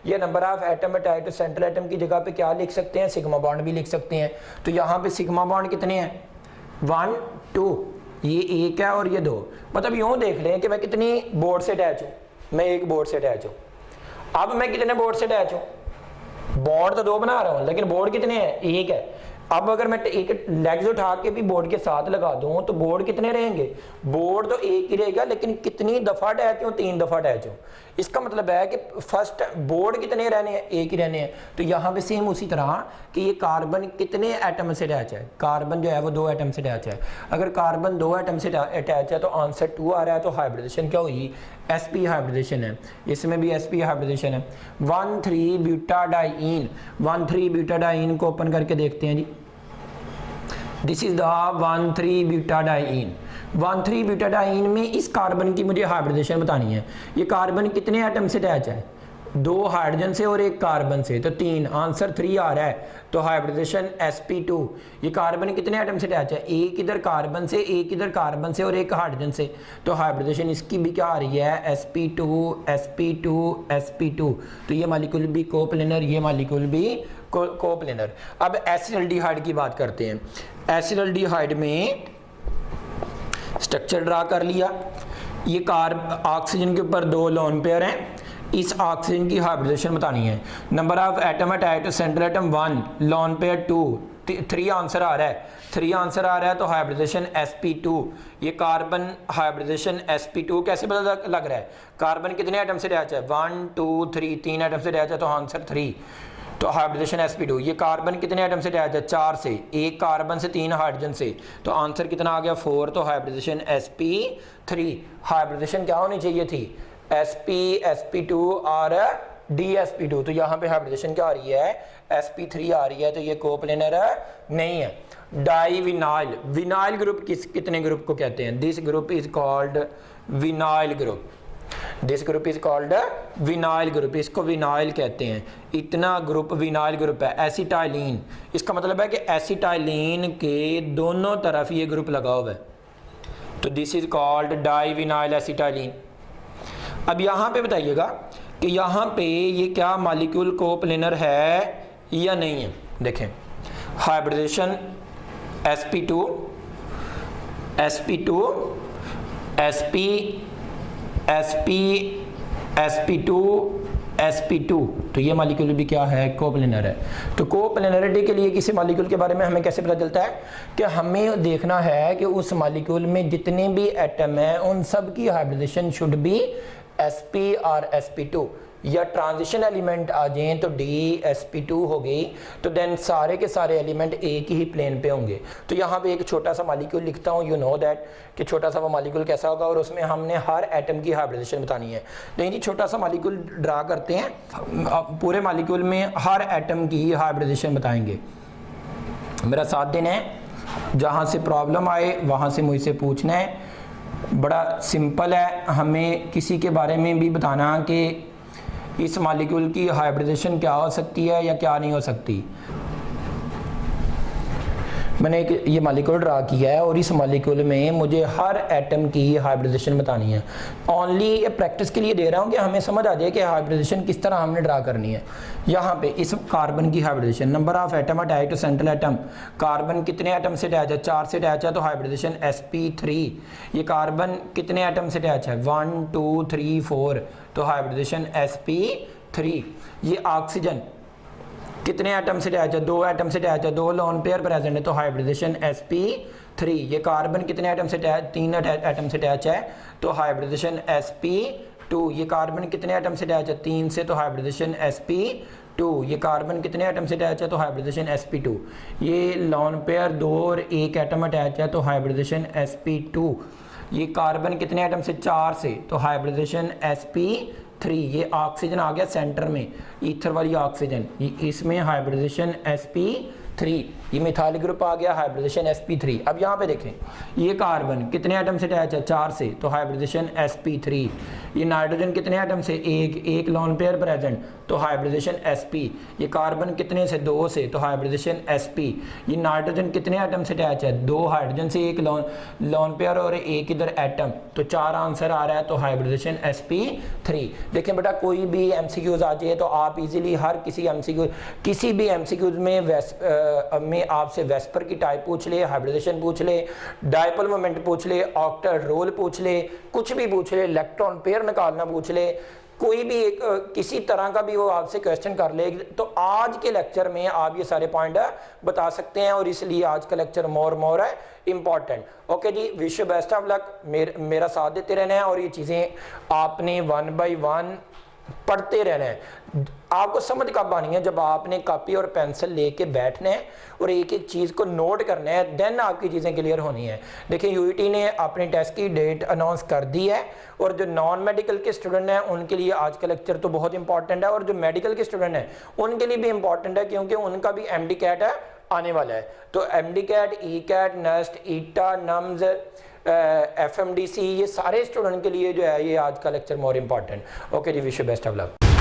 ये number of atom attach to central atom की जगह पे क्या लिख सकते हैं, सिग्मा बॉन्ड भी लिख सकते हैं। तो यहाँ पे सिग्मा बॉन्ड कितने हैं, 1 2, ये 1 है और ये 2, मतलब यूं देख लें कि मैं कितनी बोर्ड से अटैच हूँ, मैं एक बोर्ड से अटैच हूँ। अब मैं कितने बोर्ड से अटैच हूँ, बोर्ड तो 2 बना रहा हूँ लेकिन बोर्ड कितने हैं, 1 है। अब अगर मैं एक लेग्स उठा के भी बोर्ड के साथ लगा दूं तो बोर्ड कितने रहेंगे, बोर्ड तो 1 ही रहेगा, लेकिन कितनी दफा अटैच हूं, 3 दफा अटैच हूं। इसका मतलब है कि फर्स्ट बोर्ड कितने रहने हैं, 1 ही रहने हैं। तो यहाँ पे सेम उसी तरह कि ये कार्बन कितने एटम से अटैच है, कार्बन जो है वो 2 एटम से अटैच है। अगर कार्बन 2 एटम से अटैच है तो आंसर 2 आ रहा है, तो हाइब्रिडेशन क्या हुई, sp हाइब्रिडेशन है, इसमें भी sp हाइब्रिडेशन है। 1,3 ब्यूटाडाइन, 1,3 ब्यूटाडाइन को ओपन करके देखते हैं जी। This is the 1,3 butadiene. 1,3 butadiene में इस कार्बन की मुझे हाइब्रिडेशन बतानी है। ये कार्बन कितने एटम से अटैच है, 2 हाइड्रोजन से और 1 कार्बन से, तो 3, आंसर 3 आ रहा है। तो हाइब्रिडेशन sp2। ये कार्बन कितने एटम से अटैच है, 1 इधर कार्बन से, 1 इधर कार्बन से और 1 हाइड्रोजन से, तो हाइब्रिडेशन इसकी भी क्या आ रही है, sp2 sp2 sp2। तो ये मॉलिक्यूल भी कोप्लेनर, ये मॉलिक्यूल भी कोप्लेनर। अब एसिडल्डिहाइड की बात करते हैं। एसिडल्डिहाइड में स्ट्रक्चर ड्रा कर लिया, ये ऑक्सीजन के ऊपर 2 लोन पेयर हैं, इस ऑक्सीजन की हाइब्रिडेशन बतानी है। Number of atom attach to central atom 1, lone pair 2, 3 answer आ रहा है, 3 आंसर आ रहा है, तो हाइब्रिडेशन sp2। ये कार्बन हाइब्रिडेशन sp2 कैसे पता लग रहा है, कार्बन कितने एटम से अटैच है, 1 2 3, 3 एटम से अटैच है, तो आंसर 3, तो हाइब्रिडेशन sp2। ये कार्बन कितने एटम से अटैच है, 4 से, 1 कार्बन से, 3 हाइड्रोजन से, तो आंसर कितना आ गया, 4, तो हाइब्रिडेशन sp3। हाइब्रिडेशन क्या होनी चाहिए थी, sp sp2 और dsp2, तो यहाँ पे हाइब्रिडेशन क्या आ रही है, sp3 आ रही है, तो ये कोप्लेनर नहीं है। डाइविनाइल, विनाइल ग्रुप कितने ग्रुप को कहते हैं, this group is called vinyl group, this group is called vinyl group, इसको विनाइल कहते हैं। इतना ग्रुप विनाइल ग्रुप है। एसिटाइलिन, इसका मतलब है कि एसिटाइलिन के दोनों तरफ ये ग्रुप लगा हुआ है, तो दिस इज कॉल्ड डाइविनाइल एसिटाइलिन। अब यहाँ पे बताइएगा कि यहाँ पे ये क्या मॉलिक्यूल कोप्लेनर है या नहीं है। देखें hybridisation sp2 sp2 sp sp2 sp2, तो ये मालिक्यूल भी क्या है, कोप्लेनर है। तो कोप्लेनरिटी के लिए किसी मालिक्यूल के बारे में हमें कैसे पता चलता है कि हमें देखना है कि उस मालिक्यूल में जितने भी एटम हैं उन सब की हाइब्रिडेशन शुड बी sp और sp2, या ट्रांजिशन एलिमेंट आ जाएं तो dsp2 हो गई, तो देन सारे के सारे एलिमेंट एक ही प्लेन पे होंगे। तो यहाँ पे एक छोटा सा मालिक्यूल लिखता हूँ, यू नो दैट कि छोटा सा वो मालिक्यूल कैसा होगा, और उसमें हमने हर एटम की हाइब्रिडेशन बतानी है। तो ये छोटा सा मालिक्यूल ड्रा करते हैं, पूरे मालिक्यूल में हर एटम की हाइब्रिडेशन बताएंगे। मेरा साथ देना है, जहाँ से प्रॉब्लम आए वहाँ से मुझसे पूछना है। बड़ा सिंपल है, हमें किसी के बारे में भी बताना कि इस मॉलिक्यूल की हाइब्रिडेशन क्या हो सकती है या क्या नहीं हो सकती। मैंने एक ये मॉलिक्यूल ड्रा किया है और इस मॉलिक्यूल में मुझे हर एटम की हाइब्रिडेशन बतानी है। ओनली ये प्रैक्टिस के लिए दे रहा हूँ कि हमें समझ आ जाए कि हाइब्रिडेशन किस तरह हमने ड्रा करनी है। यहाँ पे इस कार्बन की hybridisation, number of atom attach to central atom, carbon कितने एटम से अटैच है, 4 से अटैच है, तो हाइब्रिडेशन sp3। ये कार्बन कितने एटम से अटैच है, 1 2 3 4, तो हाइब्रिडेशन sp3। ये ऑक्सीजन कितने एटम से अटैच है, 2 एटम से अटैच है, 2 लोन पेयर प्रेजेंट है, तो हाइब्रिडेशन sp3। ये कार्बन कितने एटम से अटैच, 3 एटम से अटैच है, तो हाइब्रिडेशन sp2। ये कार्बन कितने एटम से अटैच है, 3 से, तो हाइब्रिडेशन sp2। ये कार्बन कितने एटम से अटैच है, तो हाइब्रिडेशन sp2। ये लोन पेयर 2 और 1 एटम अटैच है, तो हाइब्रिडेशन sp2। ये कार्बन कितने एटम से, 4 से, तो हाइब्रिडेशन sp3। ये ऑक्सीजन आ गया सेंटर में, ईथर वाली ऑक्सीजन, इसमें हाइब्रिडेशन sp3। ये मिथाइल ग्रुप आ गया, हाइब्रिडेशन sp3। अब यहाँ पे देखें, ये कार्बन कितने एटम से अटैच है, 4 से, तो हाइब्रिडेशन sp3। ये नाइट्रोजन कितने एटम से, एक लोन पेयर प्रेजेंट, तो हाइब्रिडेशन sp। ये कार्बन कितने से, 2 से, तो हाइब्रिडेशन sp। ये नाइट्रोजन कितने एटम से अटैच है, 2 हाइड्रोजन से, एक लोन पेयर और एक इधर एटम, तो 4 आंसर आ रहा है, तो हाइब्रिडेशन sp3। देखें बेटा, कोई भी एमसीक्यूज आ जाए तो आप इजीली हर किसी भी एमसीक्यूज में आपसे वेस्पर की टाइप पूछ ले, हाइब्रिडेशन पूछ ले, डायपोल मोमेंट पूछ ले, ऑक्टेट रोल पूछ ले, कुछ भी पूछ ले, इलेक्ट्रॉन पेयर निकालना पूछ ले, कोई भी किसी तरह का भी वो आपसे क्वेश्चन कर ले, तो आज के लेक्चर में आप ये सारे पॉइंट बता सकते हैं, और इसलिए आज का लेक्चर मोर है इंपॉर्टेंट। ओके जी, wish you best of luck. मेरा साथ देते रहना है, और ये चीज़ें आपने 1 बाय 1 पढ़ते रहना है। आपको समझ कब आनी है, जब आपने कॉपी और पेंसिल लेके बैठना है और एक एक चीज़ को नोट करना है, देन आपकी चीज़ें क्लियर होनी है। देखिए, यूईटी ने अपने टेस्ट की डेट अनाउंस कर दी है, और जो नॉन मेडिकल के स्टूडेंट हैं उनके लिए आज का लेक्चर तो बहुत इंपॉर्टेंट है, और जो मेडिकल के स्टूडेंट हैं उनके लिए भी इंपॉर्टेंट है, क्योंकि उनका भी एमडी कैट है आने वाला है। तो MDCAT, ECAT, NEST, ETEA, NUMS, FMDC, ये सारे स्टूडेंट के लिए जो है ये आज का लेक्चर मोर इंपॉर्टेंट। ओके जी, wish you best of luck.